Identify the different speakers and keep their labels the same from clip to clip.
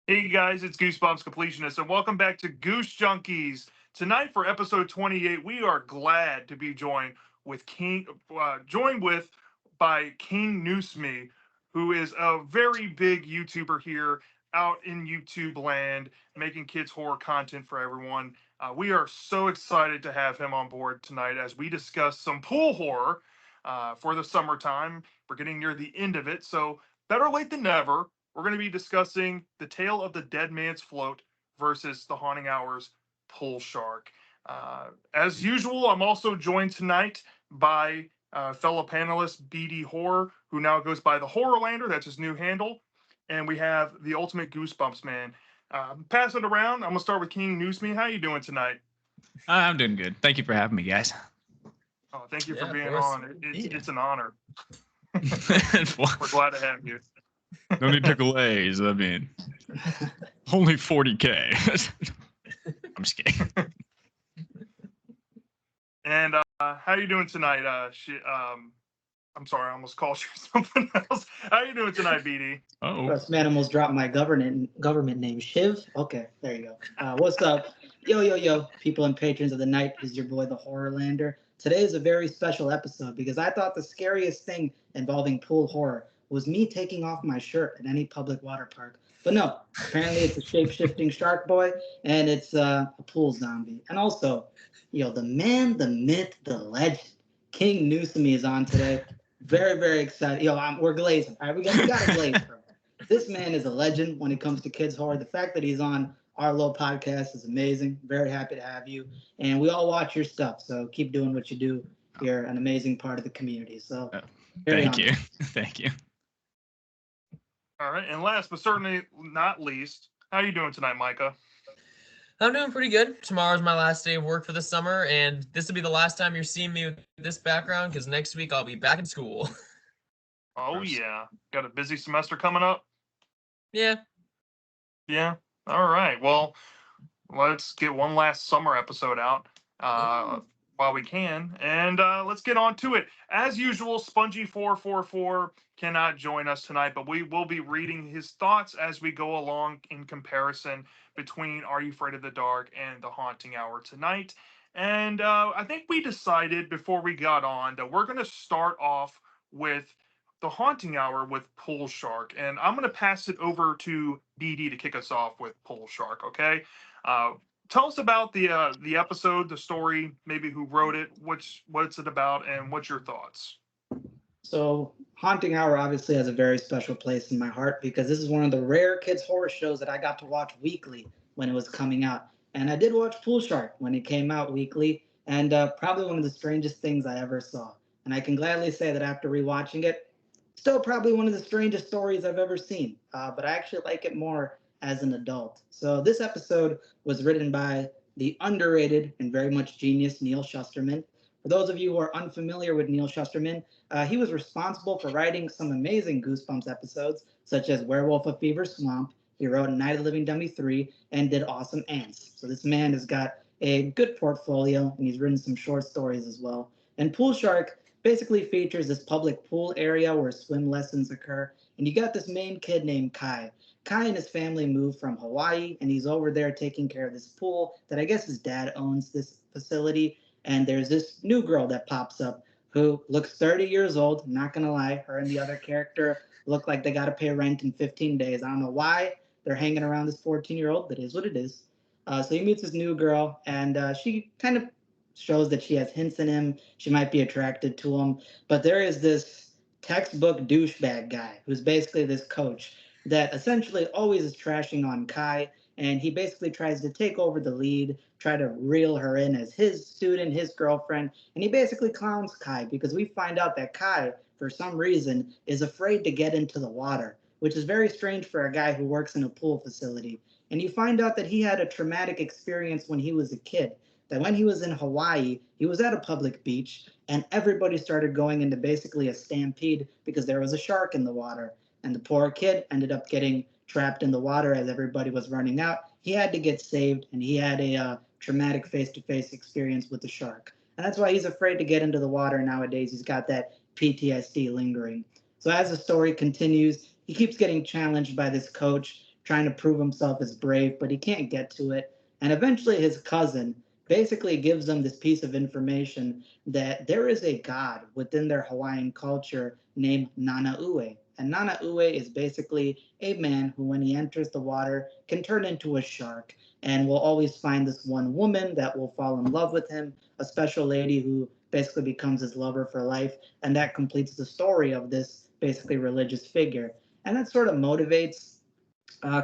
Speaker 1: Hey guys, it's Goosebumps Completionist, and welcome back to Goose Junkies. Tonight for episode 28, we are glad to be joined with by King Newsme, who is a very big YouTuber here out in YouTube land, making kids horror content for everyone. We are so excited to have him on board tonight as we discuss some pool horror for the summertime. We're getting near the end of it, so better late than never. We're going to be discussing The Tale of the Dead Man's Float versus The Haunting Hours Pool Shark. As usual, I'm also joined tonight by fellow panelist BD Horror, who now goes by the Horrorlander. That's his new handle. And we have the Ultimate Goosebumps Man. Pass it around. I'm going to start with King Newsme. How you doing tonight?
Speaker 2: I'm doing good. Thank you for having me, guys.
Speaker 1: Oh, thank you for being on. It's an honor.
Speaker 2: We're
Speaker 1: glad to have you.
Speaker 2: No need to glaze. I mean, only 40K. I'm just kidding.
Speaker 1: And how you doing tonight? I'm sorry, I almost called you something else. How you doing tonight, BD?
Speaker 3: Oh, this man almost dropped my government name, Shiv. Okay, there you go. What's up, yo, people and patrons of the night? Is your boy the Horrorlander. Today is a very special episode because I thought the scariest thing involving pool horror was me taking off my shirt at any public water park. But no, apparently it's a shape-shifting shark boy, and it's a pool zombie. And also, the man, the myth, the legend, King Newsome is on today. Very, very excited. We're glazing. All right, we got to glaze, bro. This man is a legend when it comes to kids horror. The fact that he's on our little podcast is amazing. Very happy to have you. And we all watch your stuff, so keep doing what you do. You're an amazing part of the community. So
Speaker 2: thank you. Thank you.
Speaker 1: All right, and last but certainly not least, how are you doing tonight, Micah?
Speaker 4: I'm doing pretty good. Tomorrow's my last day of work for the summer, and this will be the last time you're seeing me with this background because next week I'll be back in school.
Speaker 1: Oh, yeah. Got a busy semester coming up?
Speaker 4: Yeah.
Speaker 1: Yeah. All right. Well, let's get one last summer episode out while we can, and let's get on to it. As usual, Spongy444 cannot join us tonight, but we will be reading his thoughts as we go along in comparison between Are You Afraid of the Dark and The Haunting Hour tonight. And I think we decided before we got on that we're going to start off with The Haunting Hour with Pool Shark. And I'm going to pass it over to BD to kick us off with Pool Shark, okay? Tell us about the episode, the story, maybe who wrote it, what's it about, and what's your thoughts?
Speaker 3: So Haunting Hour obviously has a very special place in my heart because this is one of the rare kids horror shows that I got to watch weekly when it was coming out. And I did watch Pool Shark when it came out weekly, and probably one of the strangest things I ever saw. And I can gladly say that after rewatching it, still probably one of the strangest stories I've ever seen. But I actually like it more as an adult. So this episode was written by the underrated and very much genius Neal Shusterman. For those of you who are unfamiliar with Neal Shusterman, he was responsible for writing some amazing Goosebumps episodes, such as Werewolf of Fever Swamp. He wrote Night of the Living Dummy 3 and did Awesome Ants. So this man has got a good portfolio, and he's written some short stories as well. And Pool Shark basically features this public pool area where swim lessons occur. And you got this main kid named Kai. Kai and his family moved from Hawaii, and he's over there taking care of this pool that I guess his dad owns this facility. And there's this new girl that pops up who looks 30 years old. I'm not going to lie. Her and the other character look like they got to pay rent in 15 days. I don't know why they're hanging around this 14-year-old, but it is what it is. So he meets this new girl, and she kind of shows that she has hints in him. She might be attracted to him. But there is this textbook douchebag guy who's basically this coach that essentially always is trashing on Kai. And he basically tries to take over the lead, try to reel her in as his student, his girlfriend. And he basically clowns Kai because we find out that Kai, for some reason, is afraid to get into the water, which is very strange for a guy who works in a pool facility. And you find out that he had a traumatic experience when he was a kid, that when he was in Hawaii, he was at a public beach, and everybody started going into basically a stampede because there was a shark in the water. And the poor kid ended up getting trapped in the water as everybody was running out. He had to get saved, and he had a traumatic face-to-face experience with the shark. And that's why he's afraid to get into the water nowadays. He's got that PTSD lingering. So as the story continues, he keeps getting challenged by this coach, trying to prove himself as brave, but he can't get to it. And eventually his cousin basically gives them this piece of information that there is a god within their Hawaiian culture named Nanaue. And Nanaue is basically a man who, when he enters the water, can turn into a shark and will always find this one woman that will fall in love with him, a special lady who basically becomes his lover for life. And that completes the story of this basically religious figure. And that sort of motivates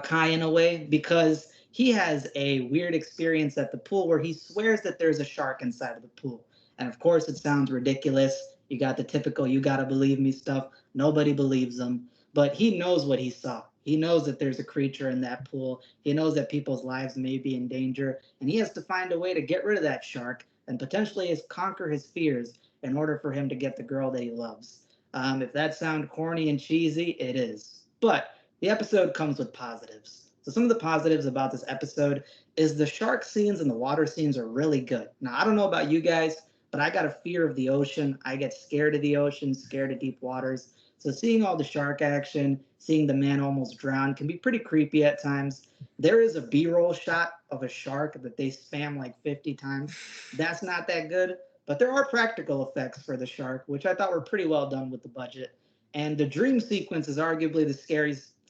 Speaker 3: Kai in a way because he has a weird experience at the pool where he swears that there's a shark inside of the pool. And of course, it sounds ridiculous. You got the typical "you gotta believe me" stuff. Nobody believes him, but he knows what he saw. He knows that there's a creature in that pool. He knows that people's lives may be in danger, and he has to find a way to get rid of that shark and potentially conquer his fears in order for him to get the girl that he loves. If that sounds corny and cheesy, it is. But the episode comes with positives. So some of the positives about this episode is the shark scenes and the water scenes are really good. Now, I don't know about you guys, but I got a fear of the ocean. I get scared of the ocean, scared of deep waters. So seeing all the shark action, seeing the man almost drown can be pretty creepy at times. There is a B-roll shot of a shark that they spam like 50 times. That's not that good, but there are practical effects for the shark, which I thought were pretty well done with the budget. And the dream sequence is arguably the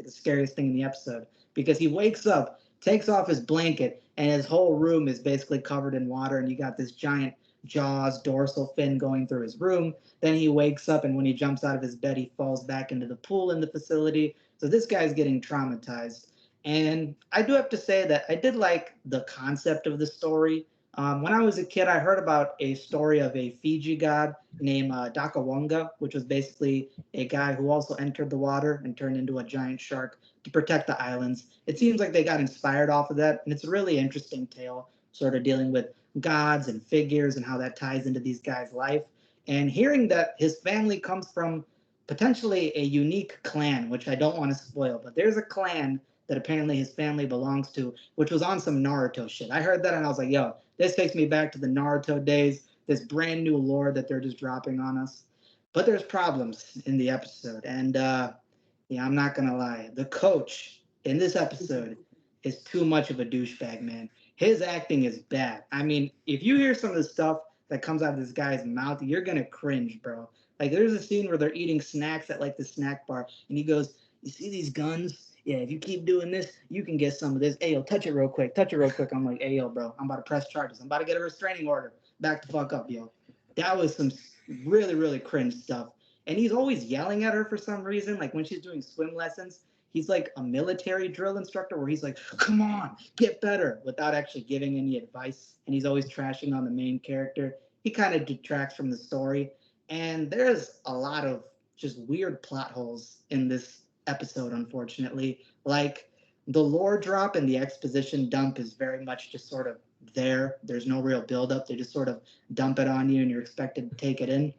Speaker 3: scariest thing in the episode because he wakes up, takes off his blanket, and his whole room is basically covered in water, and you got this giant jaws dorsal fin going through his room. Then he wakes up, and when he jumps out of his bed, he falls back into the pool in the facility. So this guy's getting traumatized. And I do have to say that I did like the concept of the story. When I was a kid, I heard about a story of a Fiji god named Dakawanga, which was basically a guy who also entered the water and turned into a giant shark to protect the islands. It seems like they got inspired off of that, and it's a really interesting tale, sort of dealing with gods and figures and how that ties into these guys' life. And hearing that his family comes from potentially a unique clan, which I don't want to spoil, but there's a clan that apparently his family belongs to, which was on some Naruto shit. I heard that and I was like, yo, this takes me back to the Naruto days, this brand new lore that they're just dropping on us. But there's problems in the episode. And yeah, I'm not going to lie. The coach in this episode is too much of a douchebag, man. His acting is bad. I mean, if you hear some of the stuff that comes out of this guy's mouth, you're going to cringe, bro. Like, there's a scene where they're eating snacks at, like, the snack bar, and he goes, you see these guns? Yeah, if you keep doing this, you can get some of this. Hey, yo, touch it real quick. Touch it real quick. I'm like, hey, yo, bro, I'm about to press charges. I'm about to get a restraining order. Back the fuck up, yo. That was some really, really cringe stuff. And he's always yelling at her for some reason. Like when she's doing swim lessons, he's like a military drill instructor where he's like, come on, get better, without actually giving any advice. And he's always trashing on the main character. He kind of detracts from the story. And there's a lot of just weird plot holes in this episode, unfortunately. Like the lore drop and the exposition dump is very much just sort of there. There's no real buildup. They just sort of dump it on you and you're expected to take it in.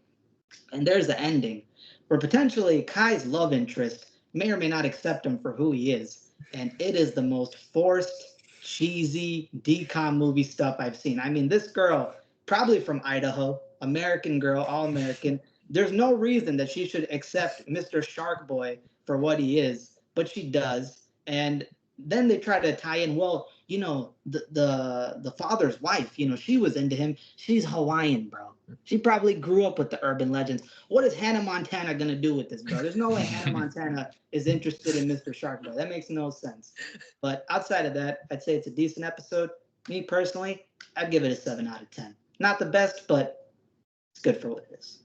Speaker 3: And there's the ending, where potentially Kai's love interest may or may not accept him for who he is. And it is the most forced, cheesy, decom movie stuff I've seen. I mean, this girl, probably from Idaho, American girl, all American. There's no reason that she should accept Mr. Shark Boy for what he is, but she does. And then they try to tie in, well, you know, the father's wife, you know, she was into him. She's Hawaiian, bro. She probably grew up with the urban legends. What is Hannah Montana gonna do with this, bro? There's no way Hannah Montana is interested in Mr. Shark Boy. That makes no sense. But outside of that, I'd say it's a decent episode. Me personally, I'd give it a 7 out of 10. Not the best, but it's good for what it is.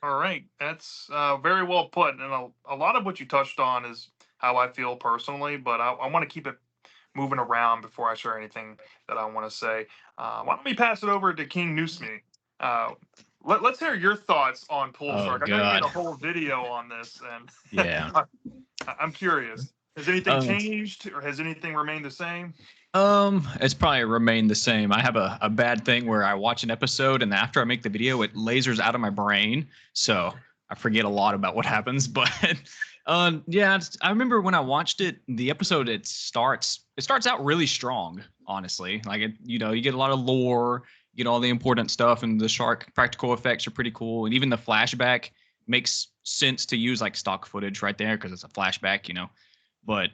Speaker 1: All right, that's very well put, and a lot of what you touched on is how I feel personally, but I want to keep it moving around before I share anything that I want to say. Why don't we pass it over to King Newsme? Let's hear your thoughts on Pool
Speaker 2: Oh,
Speaker 1: Shark. I know you made a
Speaker 2: God.
Speaker 1: whole video on this, and
Speaker 2: Yeah.
Speaker 1: I'm curious. Has anything changed, or has anything remained the same?
Speaker 2: It's probably remained the same. I have a bad thing where I watch an episode and after I make the video, it lasers out of my brain. So I forget a lot about what happens. But yeah, I remember when I watched it, the episode, it starts out really strong, honestly. Like, you get a lot of lore, you get all the important stuff, and the shark practical effects are pretty cool. And even the flashback makes sense to use like stock footage right there because it's a flashback, But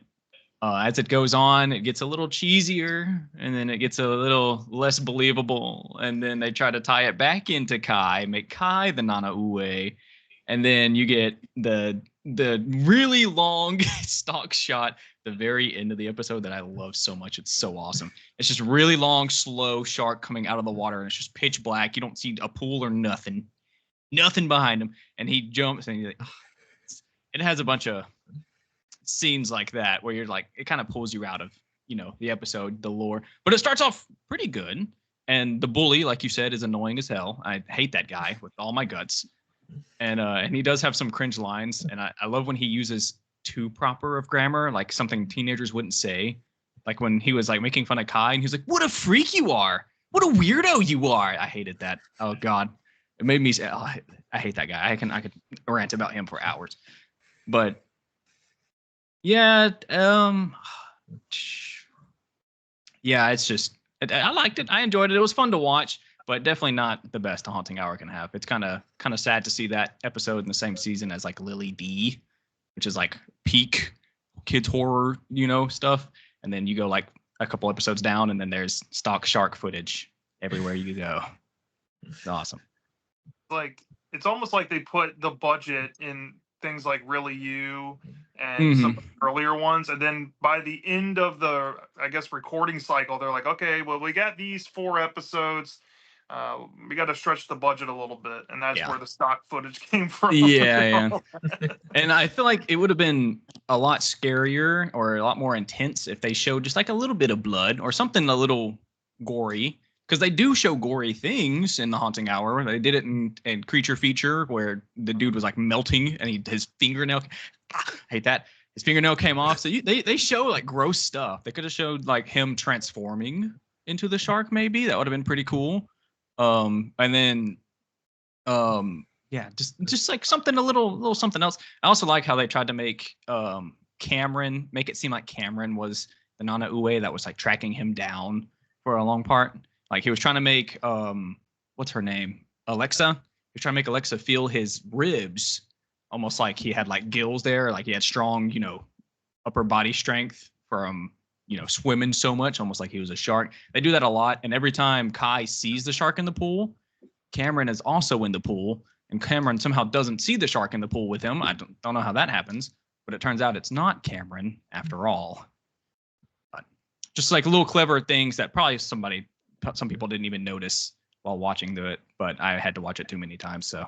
Speaker 2: as it goes on, it gets a little cheesier, and then it gets a little less believable, and then they try to tie it back into Kai, make Kai the Nana Ue, and then you get the really long stock shot the very end of the episode that I love so much. It's so awesome. It's just really long, slow shark coming out of the water, and it's just pitch black. You don't see a pool or nothing behind him, and he jumps, and he's like, it has a bunch of scenes like that where you're like, it kind of pulls you out of, the episode, the lore. But it starts off pretty good. And the bully, like you said, is annoying as hell. I hate that guy with all my guts. And he does have some cringe lines. And I love when he uses too proper of grammar, like something teenagers wouldn't say. Like when he was like making fun of Kai and he was like, what a freak you are. What a weirdo you are. I hated that. Oh God. It made me say, I hate that guy. I could rant about him for hours. But yeah, yeah, it's just I liked it. I enjoyed it. It was fun to watch, but definitely not the best a Haunting Hour can have. It's kind of sad to see that episode in the same season as like Lily D, which is like peak kids horror, stuff. And then you go like a couple episodes down, and then there's stock shark footage everywhere you go. It's awesome.
Speaker 1: Like it's almost like they put the budget in things like Really You and some earlier ones, and then by the end of the, I guess, recording cycle, they're like, okay, well, we got these 4 episodes, we got to stretch the budget a little bit, and that's where the stock footage came from.
Speaker 2: Yeah. And I feel like it would have been a lot scarier or a lot more intense if they showed just like a little bit of blood or something a little gory. Because they do show gory things in the Haunting Hour. They did it in Creature Feature where the dude was like melting and his fingernail. I hate that. His fingernail came off. So they show like gross stuff. They could have showed like him transforming into the shark. Maybe that would have been pretty cool. And then yeah, just like something a little something else. I also like how they tried to make Cameron make it seem like Cameron was the Nana Ue that was like tracking him down for a long part. Like he was trying to make what's her name? Alexa. He was trying to make Alexa feel his ribs, almost like he had like gills there, like he had strong, upper body strength from, swimming so much, almost like he was a shark. They do that a lot, and every time Kai sees the shark in the pool, Cameron is also in the pool, and Cameron somehow doesn't see the shark in the pool with him. I don't know how that happens, but it turns out it's not Cameron after all. But just like little clever things that probably some people didn't even notice while watching it, but I had to watch it too many times. So,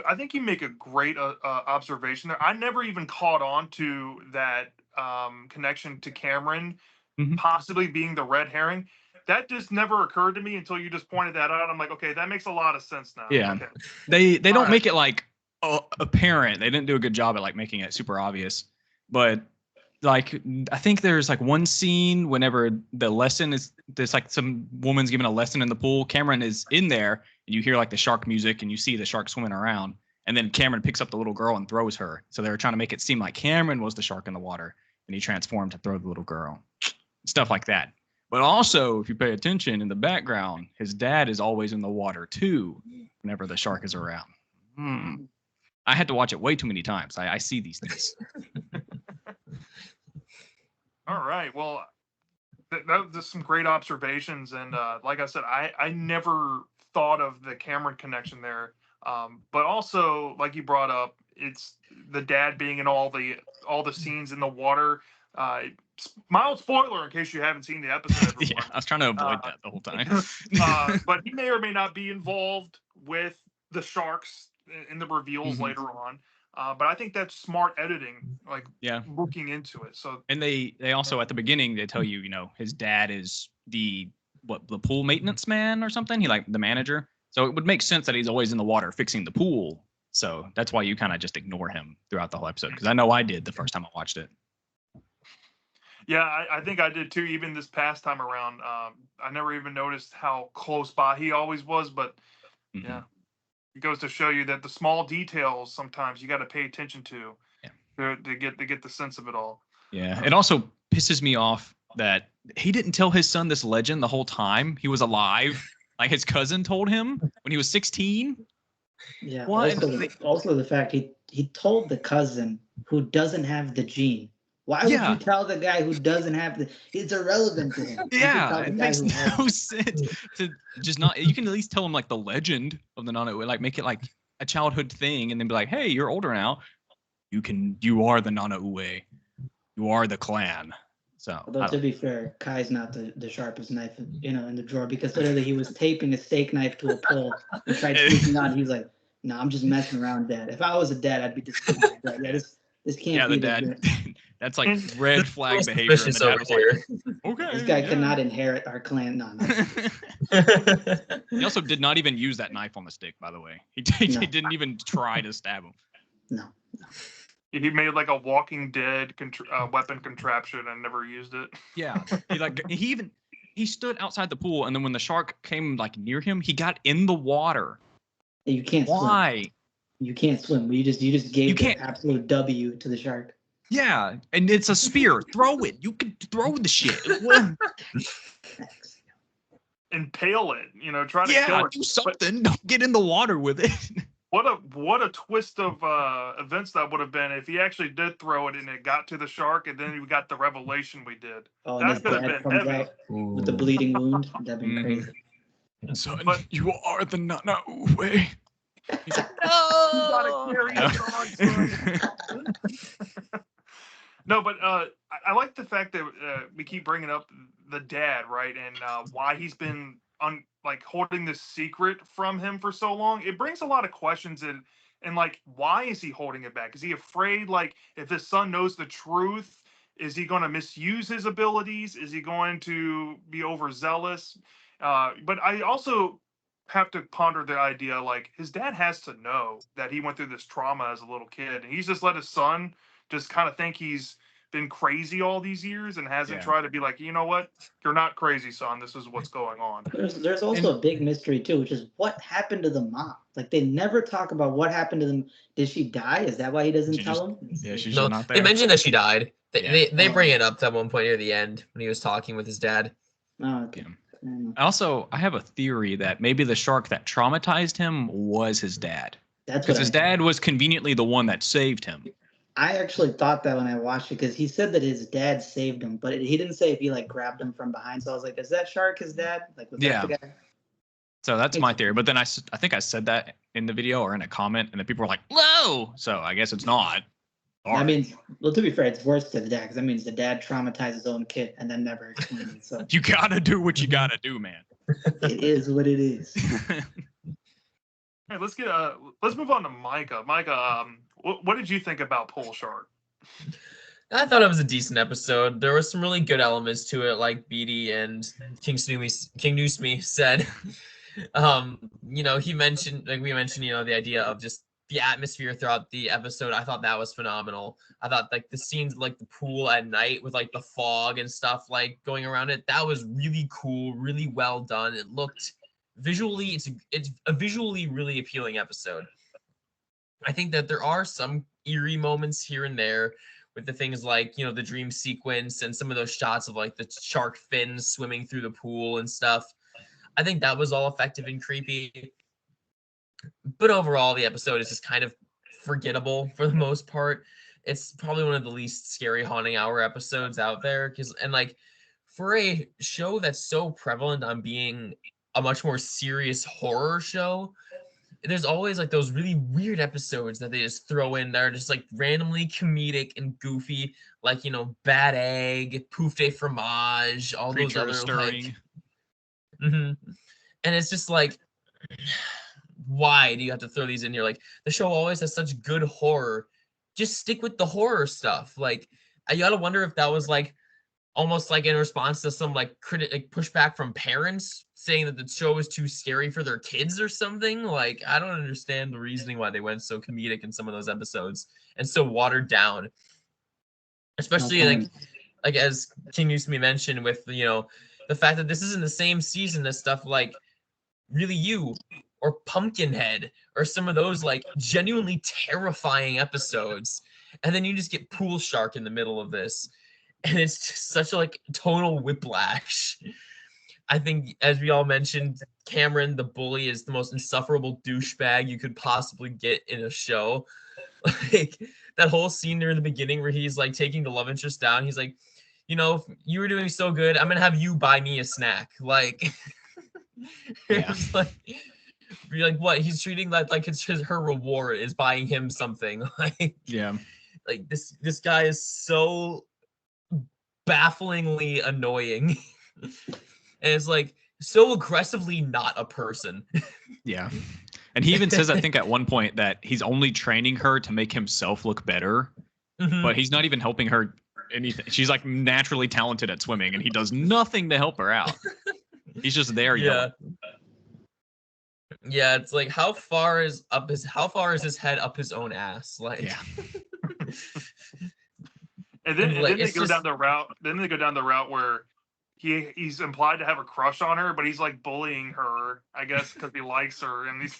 Speaker 1: I think you make a great observation there. I never even caught on to that connection to Cameron possibly being the red herring. That just never occurred to me until you just pointed that out. I'm like, okay, that makes a lot of sense now.
Speaker 2: Yeah, okay. They don't make it like apparent. They didn't do a good job at like making it super obvious, but. Like I think there's like one scene whenever the lesson is there's like some woman's giving a lesson in the pool. Cameron is in there and you hear like the shark music and you see the shark swimming around, and then Cameron picks up the little girl and throws her. So they were trying to make it seem like Cameron was the shark in the water and he transformed to throw the little girl. Stuff like that. But also, if you pay attention in the background, his dad is always in the water too whenever the shark is around. I had to watch it way too many times. I see these things.
Speaker 1: All right. Well, that was some great observations. And like I said, I never thought of the Cameron connection there. But also, like you brought up, it's the dad being in all the scenes in the water. Mild spoiler in case you haven't seen the episode.
Speaker 2: Yeah, I was trying to avoid that the whole time.
Speaker 1: But he may or may not be involved with the sharks in the reveals later on. But I think that's smart editing, like looking into it. So
Speaker 2: and they also at the beginning they tell you, his dad is the pool maintenance man or something. He like the manager. So it would make sense that he's always in the water fixing the pool. So that's why you kind of just ignore him throughout the whole episode, because I know I did the first time I watched it.
Speaker 1: Yeah, I think I did too. Even this past time around, I never even noticed how close by he always was. But yeah. It goes to show you that the small details sometimes you got to pay attention to to get the sense of it all.
Speaker 2: Yeah, it also pisses me off that he didn't tell his son this legend the whole time he was alive. Like his cousin told him when he was 16.
Speaker 3: Yeah.
Speaker 2: What?
Speaker 3: Also the fact he told the cousin who doesn't have the gene. Why would you
Speaker 2: Yeah,
Speaker 3: tell the guy who doesn't have the? It's irrelevant to him. You should
Speaker 2: yeah,
Speaker 3: tell the
Speaker 2: it
Speaker 3: guy
Speaker 2: makes
Speaker 3: who has
Speaker 2: no
Speaker 3: it.
Speaker 2: sense to just not. You can at least tell him like the legend of the Nana, like make it like a childhood thing, and then be like, hey, you're older now. You are the Nana Ue. You are the clan. So
Speaker 3: Although
Speaker 2: I
Speaker 3: to
Speaker 2: don't.
Speaker 3: be fair, Kai's not the sharpest knife in the drawer because literally he was taping a steak knife to a pole and tried sneaking out. He was like, "No, I'm just messing around, Dad. If I was a dad, I'd be disappointed. But yeah, this can't
Speaker 2: Yeah, the
Speaker 3: be
Speaker 2: dad.
Speaker 3: the
Speaker 2: That's like
Speaker 1: And
Speaker 2: red
Speaker 4: Little
Speaker 2: flag behavior, and the
Speaker 4: suspicious
Speaker 2: dad
Speaker 4: over
Speaker 2: was like,
Speaker 4: here.
Speaker 3: this
Speaker 2: okay,
Speaker 3: guy
Speaker 2: yeah.
Speaker 3: cannot inherit our clan. No, no,
Speaker 2: He also did not even use that knife on the stick, by the way. He
Speaker 3: No.
Speaker 2: didn't even try to stab him.
Speaker 3: no.
Speaker 1: he made like a Walking Dead weapon contraption and never used it.
Speaker 2: Yeah, he stood outside the pool, and then when the shark came like near him, he got in the water.
Speaker 3: You can't swim.
Speaker 2: Why?
Speaker 3: You can't swim. You just gave
Speaker 2: You
Speaker 3: the
Speaker 2: can't-
Speaker 3: absolute W to the shark.
Speaker 2: Yeah, and it's a spear. Throw it. You can throw the shit.
Speaker 3: Thanks.
Speaker 1: Impale it, try to
Speaker 2: Yeah,
Speaker 1: kill it.
Speaker 2: do
Speaker 1: But
Speaker 2: something. Don't get in the water with it.
Speaker 1: what a twist of events that would have been if he actually did throw it and it got to the shark, and then we got the revelation we did.
Speaker 3: Oh, and
Speaker 1: That
Speaker 3: his
Speaker 1: could have
Speaker 3: dad
Speaker 1: been
Speaker 3: comes
Speaker 1: heavy.
Speaker 3: out with the bleeding wound. That'd been
Speaker 2: Mhm.
Speaker 3: crazy.
Speaker 2: Son,
Speaker 1: But-
Speaker 2: you are the Nana Ue. He's like,
Speaker 1: You gotta carry
Speaker 2: no.
Speaker 1: it on, son. No, but I like the fact that we keep bringing up the dad, right, and why he's been holding this secret from him for so long. It brings a lot of questions and like, why is he holding it back? Is he afraid, like, if his son knows the truth, is he going to misuse his abilities? Is he going to be overzealous? But I also have to ponder the idea, like, his dad has to know that he went through this trauma as a little kid, and he's just let his son just kind of think he's been crazy all these years and hasn't
Speaker 2: Yeah.
Speaker 1: tried to be like, you know what, you're not crazy, son, this is what's going on.
Speaker 3: There's also a big mystery too, which is what happened to the mom. Like they never talk about what happened to them. Did she die? Is that why he doesn't
Speaker 2: She
Speaker 3: tell him?
Speaker 2: Yeah, she's
Speaker 4: No,
Speaker 2: just not
Speaker 4: they
Speaker 2: there.
Speaker 4: mentioned that she died. They,
Speaker 2: Yeah.
Speaker 4: they bring it up at one point near the end when he was talking with his dad.
Speaker 3: Oh, okay.
Speaker 2: Yeah.
Speaker 3: I don't know.
Speaker 2: Also, I have a theory that maybe the shark that traumatized him was his dad.
Speaker 3: That's
Speaker 2: Because
Speaker 3: what
Speaker 2: his dad was conveniently the one that saved him.
Speaker 3: I actually thought that when I watched it because he said that his dad saved him, but he didn't say if he like grabbed him from behind. So I was like, is that shark his dad? Like, was that the guy?
Speaker 2: So that's my theory. But then I think I said that in the video or in a comment, and then people were like, "Whoa!" So I guess it's not.
Speaker 3: That means, well, to be fair, it's worse to the dad because that means the dad traumatized his own kid and then never explained it. So
Speaker 2: You gotta do what you gotta do, man.
Speaker 3: it is what it is.
Speaker 1: Hey, let's move on to Micah. Micah, what did you think about Pole Shark?
Speaker 4: I thought it was a decent episode. There were some really good elements to it, like Beatty and King Newsme said. He mentioned, like we mentioned, the idea of just the atmosphere throughout the episode. I thought that was phenomenal. I thought like the scenes like the pool at night with like the fog and stuff like going around it, that was really cool, really well done. It looked visually, it's a visually really appealing episode. I think that there are some eerie moments here and there with the things like, the dream sequence and some of those shots of like the shark fins swimming through the pool and stuff. I think that was all effective and creepy. But overall, the episode is just kind of forgettable for the most part. It's probably one of the least scary haunting hour episodes out there. And like for a show that's so prevalent on being a much more serious horror show, there's always like those really weird episodes that they just throw in there, just like randomly comedic and goofy, like Bad Egg, Pouf de Fromage, all those
Speaker 2: Creature
Speaker 4: other
Speaker 2: stirring.
Speaker 4: and it's just like, why do you have to throw these in here? Like the show always has such good horror. Just stick with the horror stuff. Like you gotta wonder if that was like almost like in response to some like pushback from parents saying that the show is too scary for their kids or something. Like I don't understand the reasoning why they went so comedic in some of those episodes and so watered down. Especially like as King Newsme mentioned with the fact that this is in the same season as stuff like Really You or Pumpkinhead or some of those like genuinely terrifying episodes, and then you just get Pool Shark in the middle of this, and it's just such a like tonal whiplash. I think, as we all mentioned, Cameron, the bully, is the most insufferable douchebag you could possibly get in a show. Like that whole scene near the beginning where he's like taking the love interest down. He's like, you were doing so good. I'm gonna have you buy me a snack. Like,
Speaker 2: Yeah.
Speaker 4: it's like, you're like, what? He's treating that like it's her reward is buying him something.
Speaker 2: Yeah.
Speaker 4: Like this guy is so bafflingly annoying. And it's like so aggressively not a person.
Speaker 2: Yeah. And he even says, I think at one point, that he's only training her to make himself look better, but he's not even helping her anything. She's like naturally talented at swimming, and he does nothing to help her out. He's just there yelling.
Speaker 4: Yeah, it's like how far is his head up his own ass? Like,
Speaker 2: Yeah.
Speaker 1: And then,
Speaker 4: like,
Speaker 1: they go down the route. Then they go down the route where he's implied to have a crush on her, but he's like bullying her, I guess, because he likes her, and he's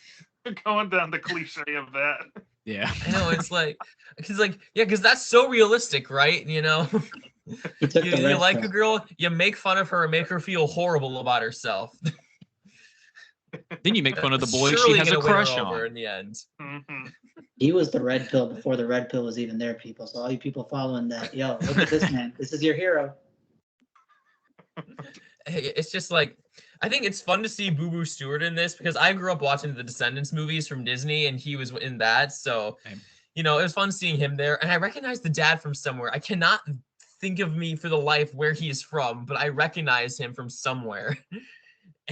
Speaker 1: going down the cliche of that.
Speaker 2: Yeah.
Speaker 4: I know it's like, because that's so realistic, right?
Speaker 3: He took
Speaker 4: You
Speaker 3: the red
Speaker 4: like
Speaker 3: pill.
Speaker 4: a girl, you make fun of her and make her feel horrible about herself.
Speaker 2: Then you make fun of the boy she
Speaker 4: Surely
Speaker 2: has a
Speaker 4: gonna win her
Speaker 2: crush
Speaker 4: over
Speaker 2: on.
Speaker 4: in the end.
Speaker 1: Mm-hmm.
Speaker 3: He was the red pill before the red pill was even there, people. So all you people following that, yo, look at this man. This is your hero.
Speaker 4: It's just like, I think it's fun to see Boo Boo Stewart in this because I grew up watching the Descendants movies from Disney and he was in that. So,
Speaker 2: Same.
Speaker 4: it was fun seeing him there. And I recognize the dad from somewhere. I cannot think of me for the life where he is from, but I recognize him from somewhere.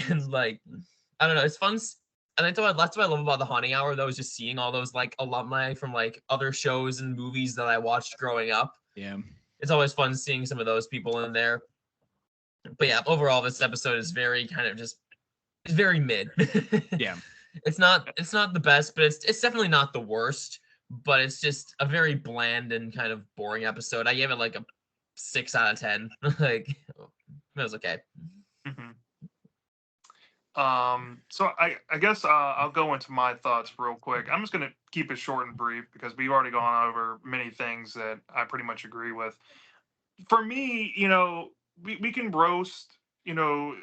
Speaker 4: And like, I don't know, it's fun. And that's what I love about the Haunting Hour, though, is just seeing all those like alumni from like other shows and movies that I watched growing up.
Speaker 2: Yeah.
Speaker 4: It's always fun seeing some of those people in there. But yeah, overall, this episode is very kind of just, it's very mid.
Speaker 2: Yeah.
Speaker 4: It's not the best, but it's definitely not the worst. But it's just a very bland and kind of boring episode. I gave it like a 6 out of 10. Like, it was okay.
Speaker 1: Mm-hmm. So I guess I'll go into my thoughts real quick. I'm just gonna keep it short and brief because we've already gone over many things that I pretty much agree with. For me, we can roast, the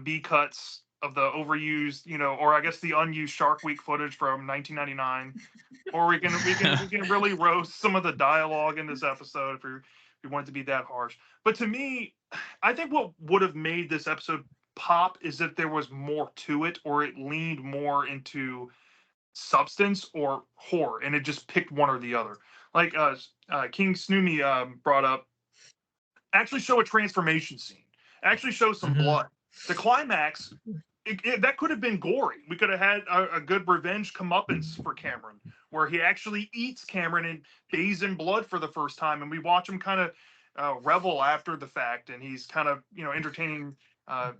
Speaker 1: B cuts of the overused, or I guess the unused Shark Week footage from 1999, or we can really roast some of the dialogue in this episode if we want it to be that harsh. But to me, I think what would have made this episode pop is if there was more to it, or it leaned more into substance or horror, and it just picked one or the other. Like King Snoomy brought up, actually show a transformation scene, actually show some blood. The climax, that could have been gory. We could have had a good revenge comeuppance for Cameron, where he actually eats Cameron and bathes in blood for the first time, and we watch him kind of revel after the fact, and he's kind of entertaining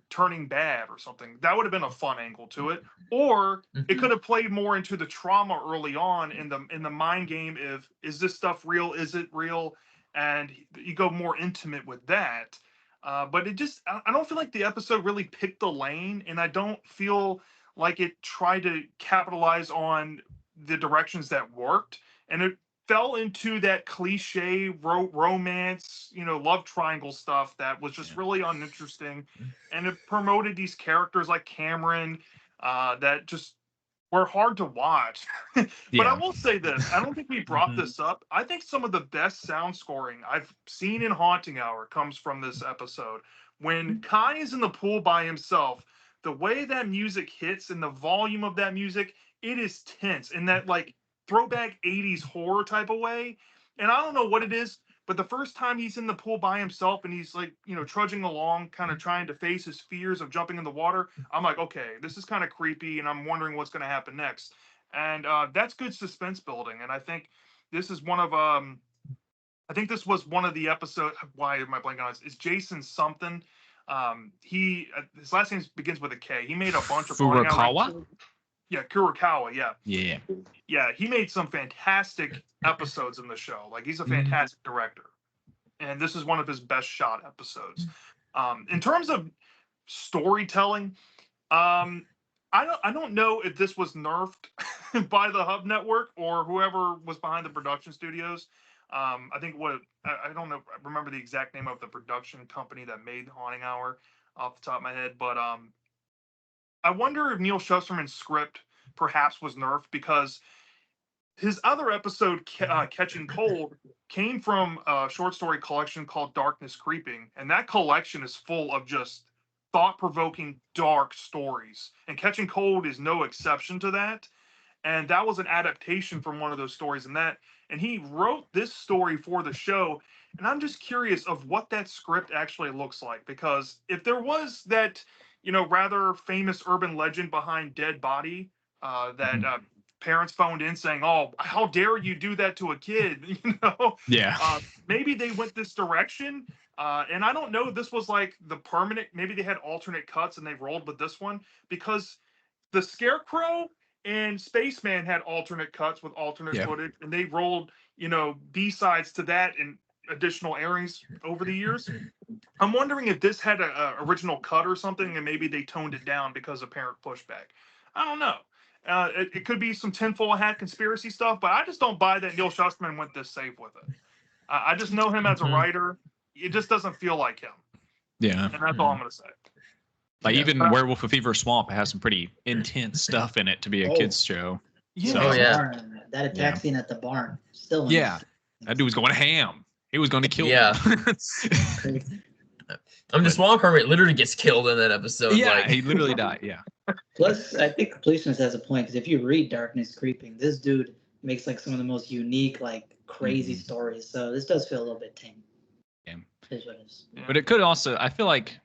Speaker 1: turning bad or something. That would have been a fun angle to it. Or it could have played more into the trauma early on in the mind game of, is this stuff real? Is it real? And you go more intimate with that. But I don't feel like the episode really picked the lane, and I don't feel like it tried to capitalize on the directions that worked. And it fell into that cliche romance, love triangle stuff that was just really uninteresting. And it promoted these characters like Cameron that just were hard to watch. But I will say this, I don't think we brought this up. I think some of the best sound scoring I've seen in Haunting Hour comes from this episode. When Kai is in the pool by himself, the way that music hits and the volume of that music, it is tense in that like throwback 80s horror type of way. And I don't know what it is, but the first time he's in the pool by himself and he's like, trudging along, kind of trying to face his fears of jumping in the water, I'm like, okay, this is kind of creepy, and I'm wondering what's going to happen next. And that's good suspense building. And I think this is one of I think this was one of the episodes. Why am I blanking on this? It's Jason something. His last name begins with a K. He made a bunch of
Speaker 2: Furukawa?
Speaker 1: Yeah, Kurokawa. Yeah.
Speaker 2: Yeah.
Speaker 1: Yeah, he made some fantastic episodes in the show. Like, he's a fantastic director, and this is one of his best shot episodes. In terms of storytelling, I don't know if this was nerfed by the Hub Network or whoever was behind the production studios. I think I don't know. I remember the exact name of the production company that made Haunting Hour. off the top of my head, but I wonder if Neil Shusterman's script perhaps was nerfed because his other episode, Catching Cold, came from a short story collection called Darkness Creeping, and that collection is full of just thought-provoking, dark stories. And Catching Cold is no exception to that. And that was an adaptation from one of those stories, and he wrote this story for the show. And I'm just curious of what that script actually looks like, because if there was that, rather famous urban legend behind Dead Body, that parents phoned in saying, "Oh, how dare you do that to a kid?"
Speaker 2: Yeah.
Speaker 1: Maybe they went this direction. And I don't know if this was like the permanent, maybe they had alternate cuts and they rolled with this one, because the Scarecrow and Spaceman had alternate cuts with alternate
Speaker 2: Yeah.
Speaker 1: footage, and they rolled, B-sides to that and additional airings over the years. I'm wondering if this had a original cut or something, and maybe they toned it down because of parent pushback. I don't know. It could be some tinfoil hat conspiracy stuff, but I just don't buy that Neil Shusterman went this safe with it. I just know him as a writer. It just doesn't feel like him.
Speaker 2: Yeah.
Speaker 1: And that's all I'm going to say.
Speaker 2: Like
Speaker 4: Yeah.
Speaker 2: even Werewolf of Fever Swamp has some pretty intense stuff in it to be a kids show.
Speaker 1: Yeah.
Speaker 2: So-
Speaker 4: Oh, yeah.
Speaker 3: Barn, that attack scene at the barn. Still.
Speaker 2: Yeah. That dude was going ham. He was going to kill
Speaker 4: Yeah.
Speaker 2: them.
Speaker 3: Crazy.
Speaker 4: The swamp hermit literally gets killed in that episode.
Speaker 2: Yeah,
Speaker 4: like,
Speaker 2: he literally died. Yeah.
Speaker 3: Plus, I think Completionist has a point, because if you read Darkness Creeping, this dude makes like some of the most unique, like crazy stories. So this does feel a little bit tame.
Speaker 2: Yeah.
Speaker 3: Is what it is.
Speaker 1: Yeah.
Speaker 2: But it could also, I feel like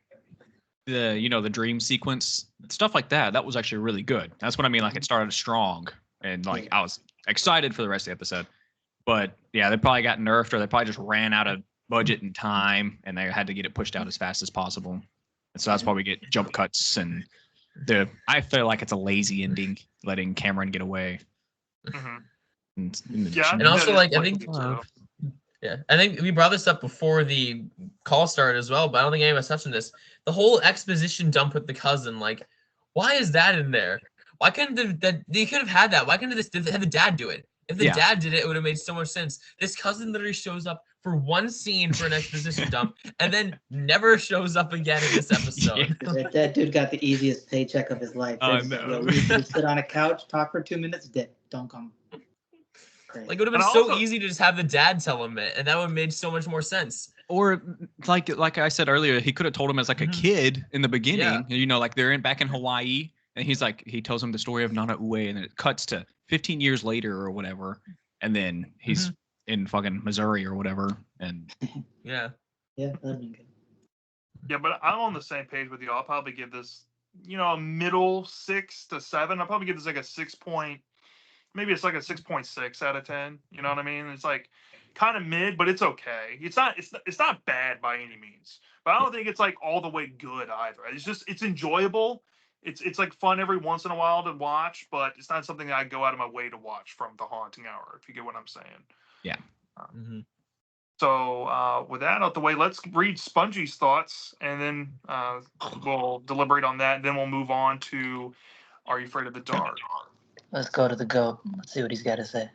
Speaker 2: the dream sequence, stuff like that, that was actually really good. That's what I mean. Like it started strong and like I was excited for the rest of the episode. But yeah, they probably got nerfed, or they probably just ran out of budget and time and they had to get it pushed out as fast as possible. And so that's why we get jump cuts, and I feel like it's a lazy ending, letting Cameron get away.
Speaker 1: Mhm.
Speaker 2: Yeah.
Speaker 4: And also,
Speaker 1: that
Speaker 4: like,
Speaker 1: is
Speaker 4: I think,
Speaker 1: so.
Speaker 4: yeah, I think we brought this up before the call started as well, but I don't think any of us touched on this. The whole exposition dump with the cousin, like, why is that in there? Why couldn't they could have had that? Why couldn't they have the dad do it? If the dad did it, it would have made so much sense. This cousin literally shows up for one scene for an exposition dump, and then never shows up again in this episode.
Speaker 3: That dude got the easiest paycheck of his life.
Speaker 2: Oh,
Speaker 3: They said,
Speaker 2: no.
Speaker 3: "Yo, we need you to sit on a couch, talk for 2 minutes, dip. Don't come." Crazy.
Speaker 4: Like, it would have been
Speaker 1: And
Speaker 4: so
Speaker 1: also-
Speaker 4: easy to just have the dad tell him it, and that would have made so much more sense.
Speaker 2: Or like I said earlier, he could have told him as like a kid in the beginning.
Speaker 4: Yeah.
Speaker 2: Like they're back in Hawaii, and he tells him the story of Nana Ue, and then it cuts to 15 years later or whatever, and then he's in fucking Missouri or whatever. And
Speaker 4: Yeah.
Speaker 3: Yeah, that'd be good.
Speaker 1: Yeah, but I'm on the same page with you. I'll probably give this, a middle 6 to 7. I'll probably give this like a 6 point, maybe it's like a 6.6 out of 10. You know what I mean? It's like kind of mid, but it's okay. It's not bad by any means. But I don't think it's like all the way good either. It's enjoyable. It's like fun every once in a while to watch, but it's not something I go out of my way to watch from The Haunting Hour, if you get what I'm saying.
Speaker 2: Yeah.
Speaker 1: So with that out the way, let's read Spongy's thoughts, and then we'll deliberate on that. And then we'll move on to Are You Afraid of the Dark?
Speaker 3: Let's go to the GOAT. Let's see what he's got to say.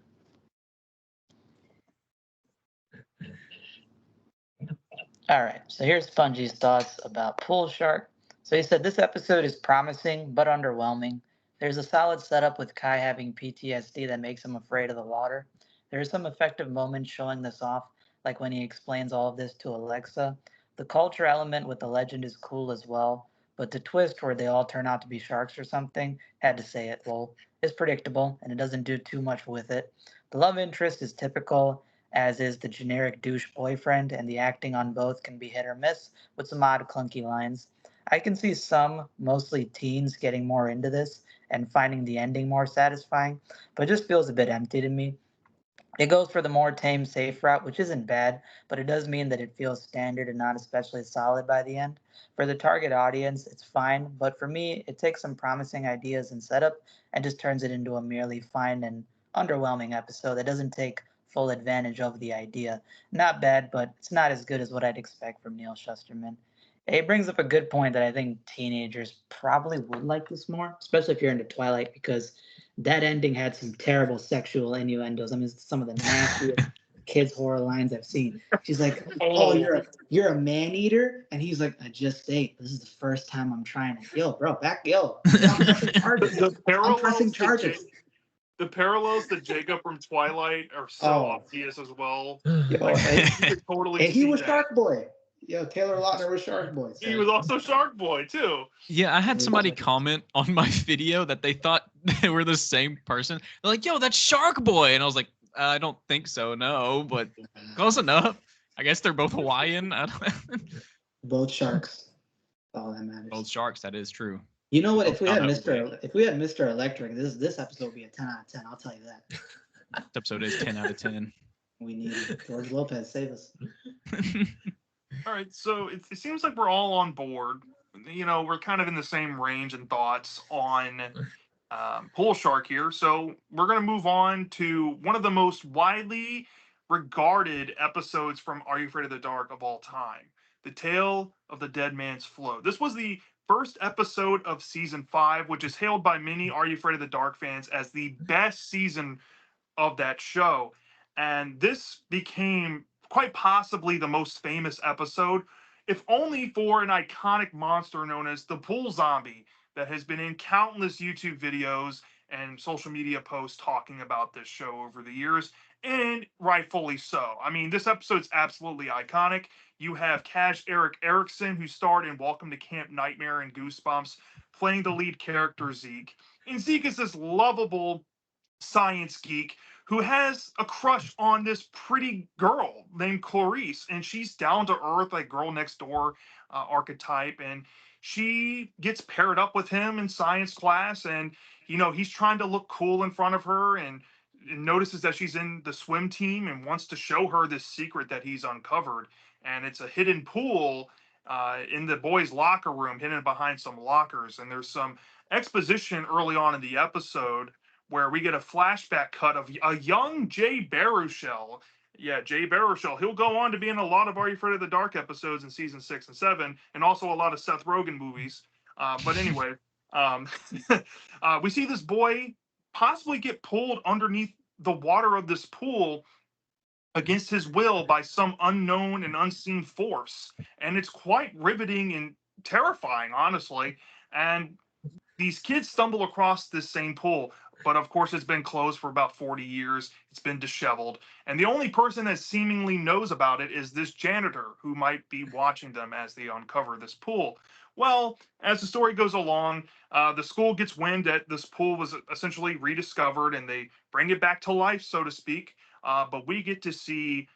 Speaker 3: All right, so here's Spongy's thoughts about Pool Shark. So he said, this episode is promising but underwhelming. There's a solid setup with Kai having PTSD that makes him afraid of the water. There are some effective moments showing this off, like when he explains all of this to Alexa. The culture element with the legend is cool as well, but the twist where they all turn out to be sharks or something, had to say it, lol, is predictable, and it doesn't do too much with it. The love interest is typical, as is the generic douche boyfriend, and the acting on both can be hit or miss, with some odd clunky lines. I can see some, mostly teens, getting more into this and finding the ending more satisfying, but it just feels a bit empty to me. It goes for the more tame, safe route, which isn't bad, but it does mean that it feels standard and not especially solid by the end. For the target audience, it's fine, but for me, it takes some promising ideas and setup and just turns it into a merely fine and underwhelming episode that doesn't take full advantage of the idea. Not bad, but it's not as good as what I'd expect from Neil Shusterman. It brings up a good point that I think teenagers probably would like this more, especially if you're into Twilight, because that ending had some terrible sexual innuendos. I mean, some of the nastiest kids horror lines I've seen. She's like, "Oh,
Speaker 1: Oh,
Speaker 3: you're a man eater," and he's like, "I just ate. This is the first time I'm trying it." Yo, bro, I'm pressing charges.
Speaker 1: the
Speaker 3: I'm pressing
Speaker 1: parallels to
Speaker 3: charges.
Speaker 1: the parallels to Jacob from Twilight are so
Speaker 3: Oh,
Speaker 1: obvious as well.
Speaker 3: yo,
Speaker 1: Like
Speaker 3: and,
Speaker 1: you could totally
Speaker 3: and he
Speaker 1: see
Speaker 3: was
Speaker 1: that.
Speaker 3: Shark Boy. Yo, Taylor Lautner was Shark Boy.
Speaker 1: He
Speaker 3: So
Speaker 1: was also Shark Boy too.
Speaker 2: Yeah, I had somebody
Speaker 3: It's-
Speaker 2: comment on my video that they thought they were the same person. They're like, "Yo, that's Shark Boy," and I was like, "I don't think so, no, but close enough. I guess they're both Hawaiian." I don't
Speaker 3: both sharks. All that matters.
Speaker 2: Both sharks. That is true.
Speaker 3: You know what?
Speaker 2: Both
Speaker 3: If we
Speaker 2: found
Speaker 3: had
Speaker 2: out today.
Speaker 3: Mr. Electric, this episode would be a 10 out of 10. I'll tell you that.
Speaker 2: This episode is 10 out of 10.
Speaker 3: We need George Lopez save us.
Speaker 1: All right, so it seems like we're all on board. You know, we're kind of in the same range and thoughts on Pool Shark here. So we're going to move on to one of the most widely regarded episodes from Are You Afraid of the Dark of all time, The Tale of the Dead Man's Float. This was the first episode of season 5, which is hailed by many Are You Afraid of the Dark fans as the best season of that show. And this became quite possibly the most famous episode, if only for an iconic monster known as the pool zombie that has been in countless YouTube videos and social media posts talking about this show over the years, and rightfully so. I mean, this episode's absolutely iconic. You have Cash Eric Erickson, who starred in Welcome to Camp Nightmare and Goosebumps, playing the lead character Zeke. And Zeke is this lovable science geek who has a crush on this pretty girl named Clarice, and she's down to earth, like girl next door archetype, and she gets paired up with him in science class, and he's trying to look cool in front of her, and notices that she's in the swim team and wants to show her this secret that he's uncovered, and it's a hidden pool in the boys' locker room, hidden behind some lockers, and there's some exposition early on in the episode where we get a flashback cut of a young Jay Baruchel. Yeah, Jay Baruchel. He'll go on to be in a lot of Are You Afraid of the Dark episodes in season 6 and 7, and also a lot of Seth Rogen movies. But anyway, um, we see this boy possibly get pulled underneath the water of this pool against his will by some unknown and unseen force. And it's quite riveting and terrifying, honestly. And these kids stumble across this same pool, but of course it's been closed for about 40 years. It's been disheveled. And the only person that seemingly knows about it is this janitor who might be watching them as they uncover this pool. Well, as the story goes along, the school gets wind that this pool was essentially rediscovered and they bring it back to life, so to speak. But we get to see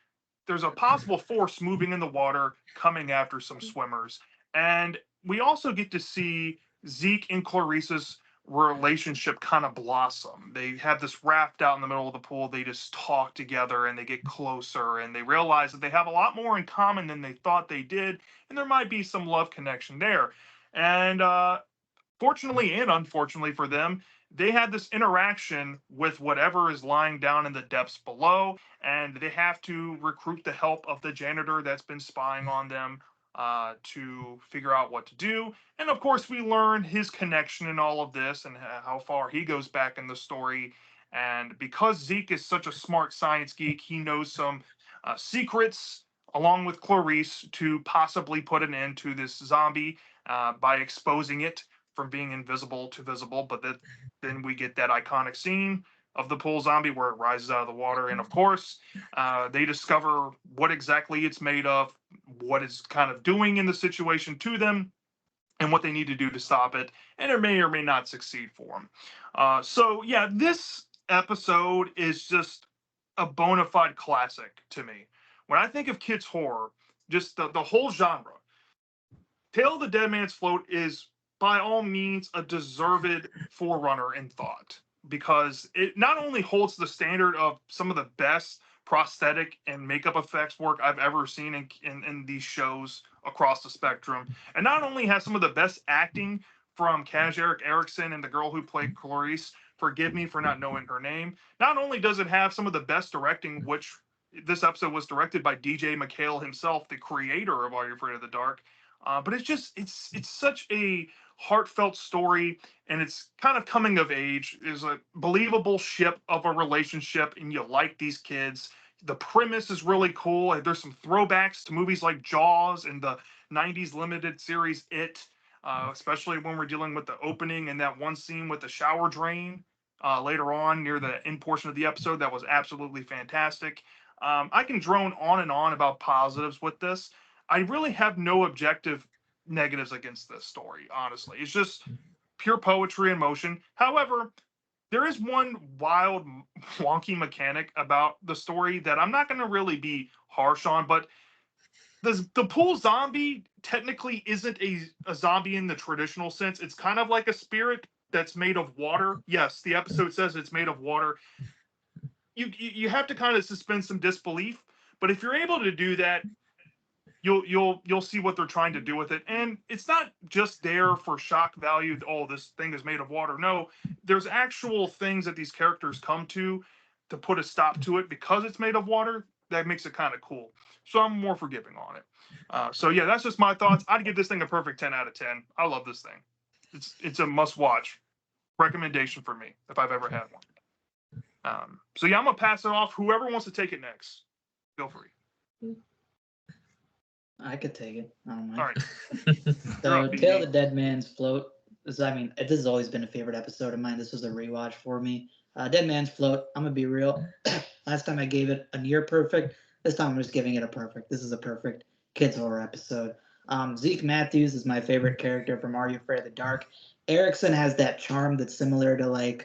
Speaker 1: there's a possible force moving in the water coming after some swimmers. And we also get to see Zeke and Clarice's relationship kind of blossom. They have this raft out in the middle of the pool. They just talk together and they get closer and they realize that they have a lot more in common than they thought they did. And there might be some love connection there. And fortunately and unfortunately for them, they had this interaction with whatever is lying down in the depths below, and they have to recruit the help of the janitor that's been spying on them to figure out what to do. And of course, we learn his connection in all of this and how far he goes back in the story. And because Zeke is such a smart science geek, he knows some secrets along with Clarice to possibly put an end to this zombie by exposing it from being invisible to visible. But then we get that iconic scene of the pool zombie where it rises out of the water. And of course, they discover what exactly it's made of, what it's kind of doing in the situation to them, and what they need to do to stop it. And it may or may not succeed for them. So, yeah, this episode is just a bona fide classic to me. When I think of kids' horror, just the whole genre, Tale of the Dead Man's Float is by all means a deserved forerunner in thought because it not only holds the standard of some of the best prosthetic and makeup effects work I've ever seen in these shows across the spectrum, and not only has some of the best acting from Kaj Eric Erickson and the girl who played Clarice, forgive me for not knowing her name, not only does it have some of the best directing, which this episode was directed by DJ McHale himself, the creator of Are You Afraid of the Dark, but it's such a heartfelt story, and it's kind of coming of age. Is a believable ship of a relationship, and you like these kids. the premise is really cool. There's some throwbacks to movies like Jaws and the 90s limited series It, especially when we're dealing with the opening and that one scene with the shower drain later on near the end portion of the episode. That was absolutely fantastic. I can drone on and on about positives with this. I really have no objective negatives against this story, honestly. It's just pure poetry in motion. However, there is one wild, wonky mechanic about the story that I'm not going to really be harsh on, but the pool zombie technically isn't a zombie in the traditional sense. It's kind of like a spirit that's made of water. Yes, the episode says it's made of water. You have to kind of suspend some disbelief, but if you're able to do that, you'll see what they're trying to do with it. And it's not just there for shock value. Oh, this thing is made of water. No, there's actual things that these characters come to put a stop to it because it's made of water. That makes it kind of cool. So I'm more forgiving on it. So yeah, that's just my thoughts. I'd give this thing a perfect 10 out of 10. I love this thing. It's a must watch recommendation for me if I've ever had one. So yeah, I'm gonna pass it off. Whoever wants to take it next, feel free.
Speaker 3: I could take it. I don't mind.
Speaker 1: All right.
Speaker 3: So,
Speaker 1: You're up,
Speaker 3: Tale of
Speaker 1: BD.
Speaker 3: the Dead Man's Float. This has always been a favorite episode of mine. This was a rewatch for me. Dead Man's Float. I'm gonna be real. Last time I gave it a near perfect. This time I'm just giving it a perfect. This is a perfect kids horror episode. Zeke Matthews is my favorite character from Are You Afraid of the Dark? Erickson has that charm that's similar to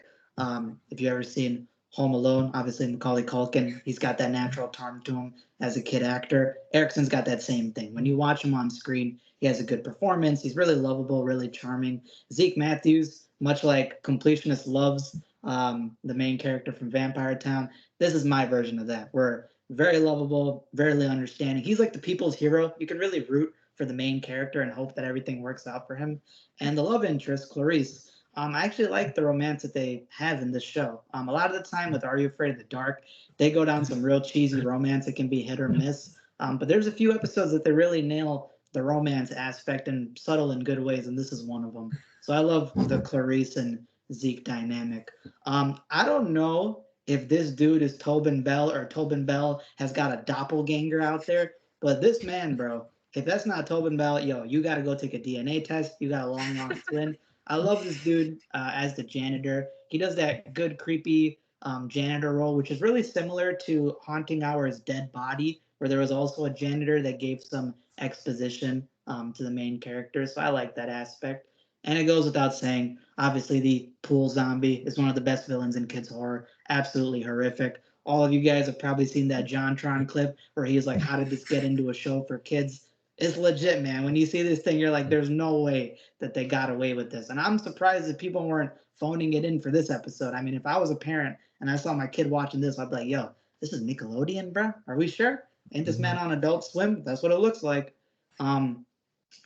Speaker 3: if you ever seen Home Alone, obviously Macaulay Culkin. He's got that natural charm to him as a kid actor. Erickson's got that same thing. When you watch him on screen, he has a good performance. He's really lovable, really charming. Zeke Matthews, much like Completionist loves the main character from Vampire Town, this is my version of that. We're very lovable, very understanding. He's like the people's hero. You can really root for the main character and hope that everything works out for him. And the love interest, Clarice, I actually like the romance that they have in this show. A lot of the time with Are You Afraid of the Dark, they go down some real cheesy romance. It can be hit or miss. But there's a few episodes that they really nail the romance aspect in subtle and good ways, and this is one of them. So I love the Clarice and Zeke dynamic. I don't know if this dude is Tobin Bell or Tobin Bell has got a doppelganger out there, but this man, bro, if that's not Tobin Bell, yo, you got to go take a DNA test. You got a long lost twin. I love this dude as the janitor. He does that good, creepy janitor role, which is really similar to Haunting Hour's Dead Body, where there was also a janitor that gave some exposition to the main character. So I like that aspect. And it goes without saying, obviously, the pool zombie is one of the best villains in kids' horror. Absolutely horrific. All of you guys have probably seen that JonTron clip where he's like, how did this get into a show for kids? It's legit, man. When you see this thing, you're like, there's no way that they got away with this. And I'm surprised that people weren't phoning it in for this episode. I mean, if I was a parent and I saw my kid watching this, I'd be like, yo, this is Nickelodeon, bro? Are we sure? Ain't this man on Adult Swim? That's what it looks like.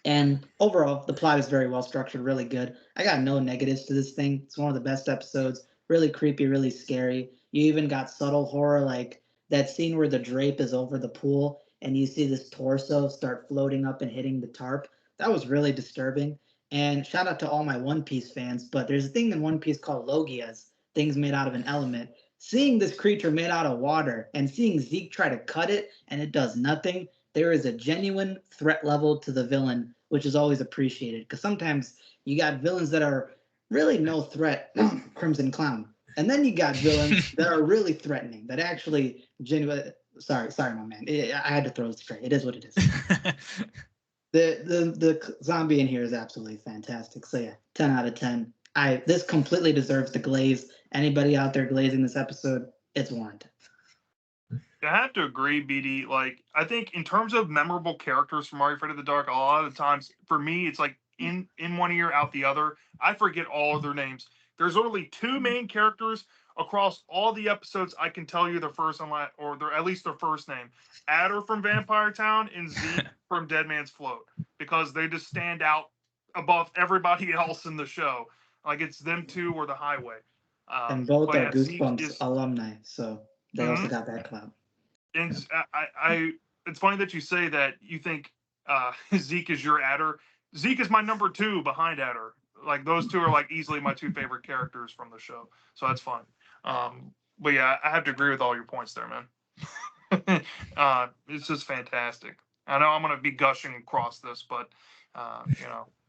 Speaker 3: And overall, the plot is very well structured, really good. I got no negatives to this thing. It's one of the best episodes. Really creepy, really scary. You even got subtle horror, like that scene where the drape is over the pool and you see this torso start floating up and hitting the tarp. That was really disturbing. And shout out to all my One Piece fans, but there's a thing in One Piece called Logias, things made out of an element. Seeing this creature made out of water and seeing Zeke try to cut it and it does nothing, there is a genuine threat level to the villain, which is always appreciated. Because sometimes you got villains that are really no threat, Crimson Clown. And then you got villains that are really threatening, that actually genuinely. Sorry, my man. I had to throw it straight. It is what it is. The zombie in here is absolutely fantastic. So yeah, 10 out of 10. This completely deserves the glaze. Anybody out there glazing this episode, it's warranted.
Speaker 1: I have to agree, BD. Like, I think in terms of memorable characters from Are You Afraid of the Dark, a lot of the times for me, it's like in one ear, out the other. I forget all of their names. There's only two main characters across all the episodes. I can tell you their first and last, or their at least their first name. Adder from Vampire Town and Zeke from Dead Man's Float, because they just stand out above everybody else in the show. Like it's them two or the highway.
Speaker 3: And both
Speaker 1: But
Speaker 3: are
Speaker 1: yeah, Zeke
Speaker 3: Goosebumps
Speaker 1: is.
Speaker 3: alumni, so they also got that clout.
Speaker 1: And it's funny that you say that you think Zeke is your Adder. Zeke is my number two behind Adder. Like those two are like easily my two favorite characters from the show. So that's fun. But yeah, I have to agree with all your points there, man. It's just fantastic. I know I'm gonna be gushing across this, but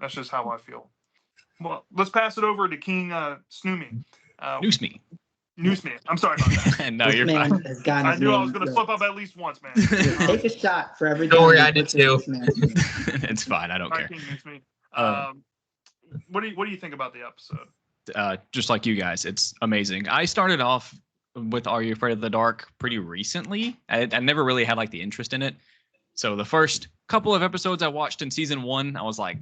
Speaker 1: that's just how I feel. Well, let's pass it over to King Snoomy.
Speaker 2: Noose me.
Speaker 1: Newsman. I'm sorry about that.
Speaker 2: No,
Speaker 3: This
Speaker 2: you're
Speaker 3: man
Speaker 2: fine.
Speaker 3: has gotten
Speaker 1: I
Speaker 3: his
Speaker 1: knew I
Speaker 3: name.
Speaker 1: was going to slip up at least once, man.
Speaker 3: Take a shot for every
Speaker 4: Don't
Speaker 3: time
Speaker 4: worry,
Speaker 3: you
Speaker 4: I did
Speaker 3: butcher
Speaker 4: too.
Speaker 3: this man's name.
Speaker 2: It's fine. I don't
Speaker 1: All
Speaker 2: care.
Speaker 1: right, King Newsme.
Speaker 2: Um,
Speaker 1: What do you think about the episode?
Speaker 2: Just like you guys, it's amazing. I started off with Are You Afraid of the Dark pretty recently. I never really had like the interest in it. So the first couple of episodes I watched in season 1, I was like,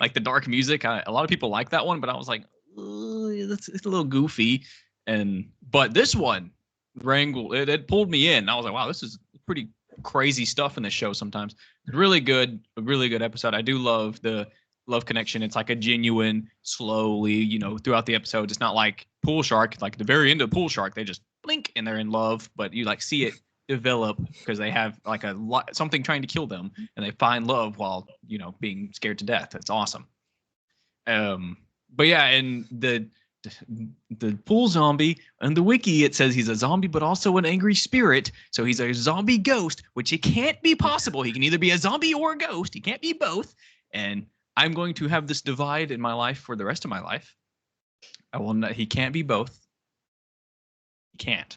Speaker 2: like the dark music. A lot of people like that one, but I was like, it's a little goofy. But this one, Wrangle, it pulled me in. I was like, wow, this is pretty crazy stuff in this show sometimes. Really good, a really good episode. I do love the love connection. It's like a genuine, slowly, throughout the episodes. It's not like Pool Shark, like at the very end of Pool Shark, they just blink and they're in love, but you like see it develop because they have like something trying to kill them and they find love while being scared to death. It's awesome. But yeah, and the pool zombie and the wiki, it says he's a zombie but also an angry spirit, so he's a zombie ghost, which it can't be possible. He can either be a zombie or a ghost. He can't be both. And I'm going to have this divide in my life for the rest of my life. I will not. He can't be both. He can't.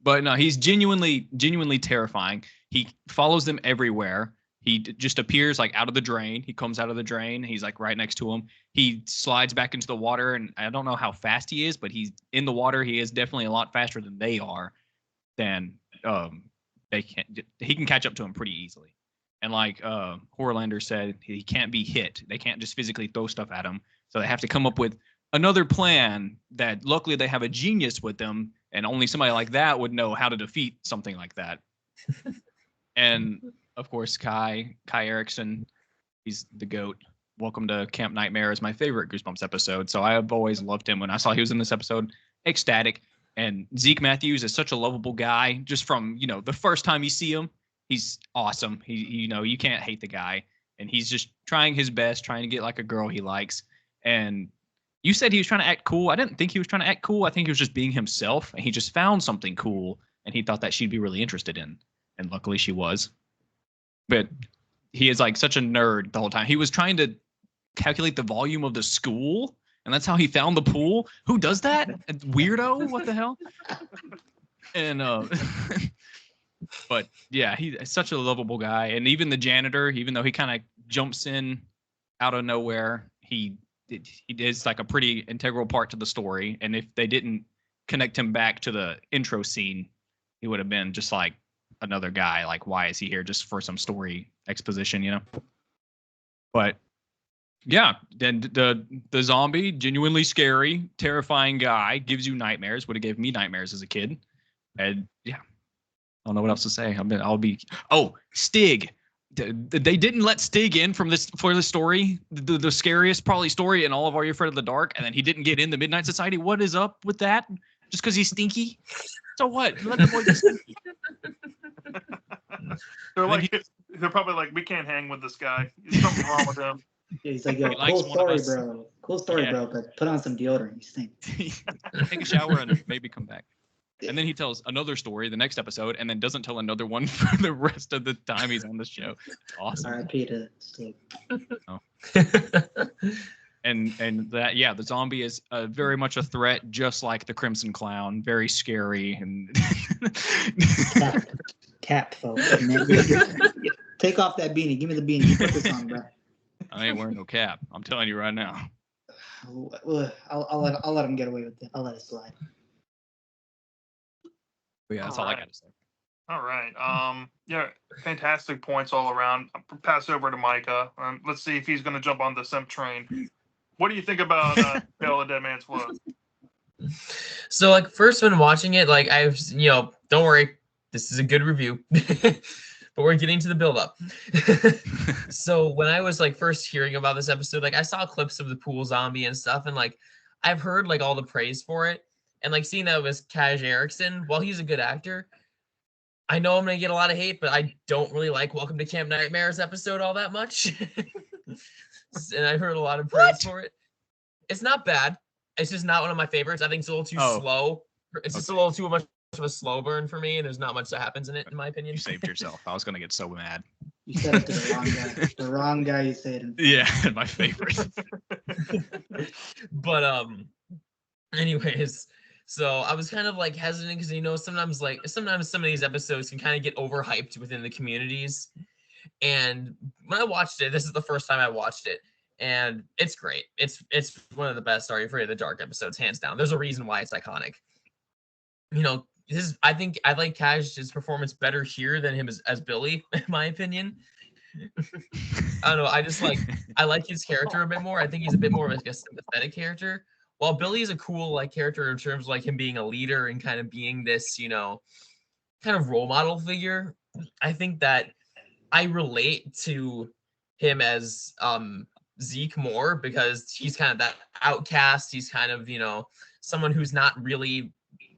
Speaker 2: But no, he's genuinely terrifying. He follows them everywhere. He just appears like out of the drain. He comes out of the drain. He's like right next to him. He slides back into the water, and I don't know how fast he is, but he's in the water. He is definitely a lot faster than they are. They can. He can catch up to him pretty easily. And like Horlander said, he can't be hit. They can't just physically throw stuff at him. So they have to come up with another plan that luckily they have a genius with them, and only somebody like that would know how to defeat something like that. And of course, Kai Erickson, he's the GOAT. Welcome to Camp Nightmare is my favorite Goosebumps episode. So I have always loved him. When I saw he was in this episode, ecstatic. And Zeke Matthews is such a lovable guy. Just from, the first time you see him, he's awesome. He you can't hate the guy. And he's just trying his best, trying to get like a girl he likes. And you said he was trying to act cool. I didn't think he was trying to act cool. I think he was just being himself. And he just found something cool. And he thought that she'd be really interested in. And luckily she was. But he is like such a nerd the whole time. He was trying to calculate the volume of the school, and that's how he found the pool. Who does that? A weirdo? What the hell? And but yeah, he's such a lovable guy. And even the janitor, even though he kind of jumps in out of nowhere, he is like a pretty integral part to the story. And if they didn't connect him back to the intro scene, he would have been just like another guy. Like, why is he here? Just for some story exposition, But yeah, then the zombie, genuinely scary, terrifying guy, gives you nightmares. Would have gave me nightmares as a kid. And yeah, I don't know what else to say. Oh, Stig. They didn't let Stig in for the story, the scariest probably story in all of Are You Afraid of the Dark, and then he didn't get in the Midnight Society. What is up with that? Just because he's stinky? So what? Let the boy be stinky.
Speaker 1: They're probably like, we can't hang with this guy. There's something wrong with him.
Speaker 3: Yeah, he's like, yo, cool story, bro. Cool story, bro. But put on some deodorant. You stink.
Speaker 2: Take a shower and maybe come back. And then he tells another story the next episode, and then doesn't tell another one for the rest of the time he's on the show. It's awesome.
Speaker 3: R.I.P. to Stig.
Speaker 2: Oh. And that, yeah, the zombie is very much a threat, just like the Crimson Clown. Very scary and
Speaker 3: Cap, folks. Take off that beanie. Give me the beanie. Put this on, bro.
Speaker 2: I ain't wearing no cap. I'm telling you right now.
Speaker 3: I'll let him get away with it. I'll let it slide.
Speaker 2: But yeah, that's all I got to say.
Speaker 1: All right. Yeah, fantastic points all around. I'll pass over to Micah. Let's see if he's going to jump on the simp train. What do you think about Tale of Dead Man's Float?
Speaker 4: So, like, first when watching it, like, don't worry, this is a good review, but we're getting to the build-up. So when I was, like, first hearing about this episode, like, I saw clips of the pool zombie and stuff, and, like, I've heard, like, all the praise for it, and, like, seeing that it was Kaj Erickson, while he's a good actor, I know I'm going to get a lot of hate, but I don't really like Welcome to Camp Nightmares episode all that much. And I heard a lot of praise for it. It's not bad. It's just not one of my favorites. I think it's a little too slow. It's just a little too much of a slow burn for me, and there's not much that happens in it, in my opinion.
Speaker 2: You saved yourself. I was gonna get so mad.
Speaker 3: You said it to the wrong guy. The wrong guy you said it.
Speaker 2: Yeah, my favorite.
Speaker 4: But anyways, so I was kind of like hesitant because sometimes some of these episodes can kind of get overhyped within the communities. And when I watched it, this is the first time I watched it, and it's great. It's one of the best Are You Afraid of the Dark episodes, hands down. There's a reason why it's iconic. I think I like Cash's performance better here than him as Billy, in my opinion. I don't know. I like his character a bit more. I think he's a bit more of a sympathetic character. While Billy is a cool character in terms of him being a leader and kind of being this, kind of role model figure. I think that I relate to him as Zeke more because he's kind of that outcast. He's kind of, someone who's not really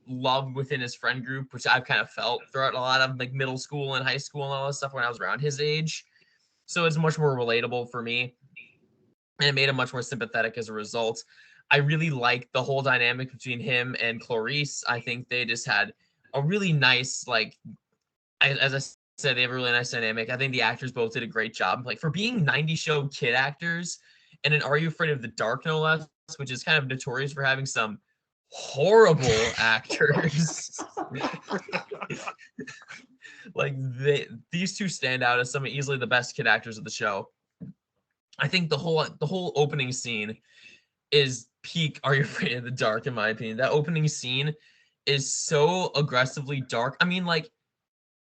Speaker 4: loved within his friend group, which I've kind of felt throughout a lot of middle school and high school and all that stuff when I was around his age. So it's much more relatable for me, and it made him much more sympathetic as a result. I really like the whole dynamic between him and Clarice. I think they just had a really nice, as I said, they have a really nice dynamic. I think the actors both did a great job. For being 90 show kid actors, and in Are You Afraid of the Dark, no less, which is kind of notorious for having some horrible actors. These two stand out as some easily the best kid actors of the show. I think the whole opening scene is peak Are You Afraid of the Dark, in my opinion. That opening scene is so aggressively dark. I mean,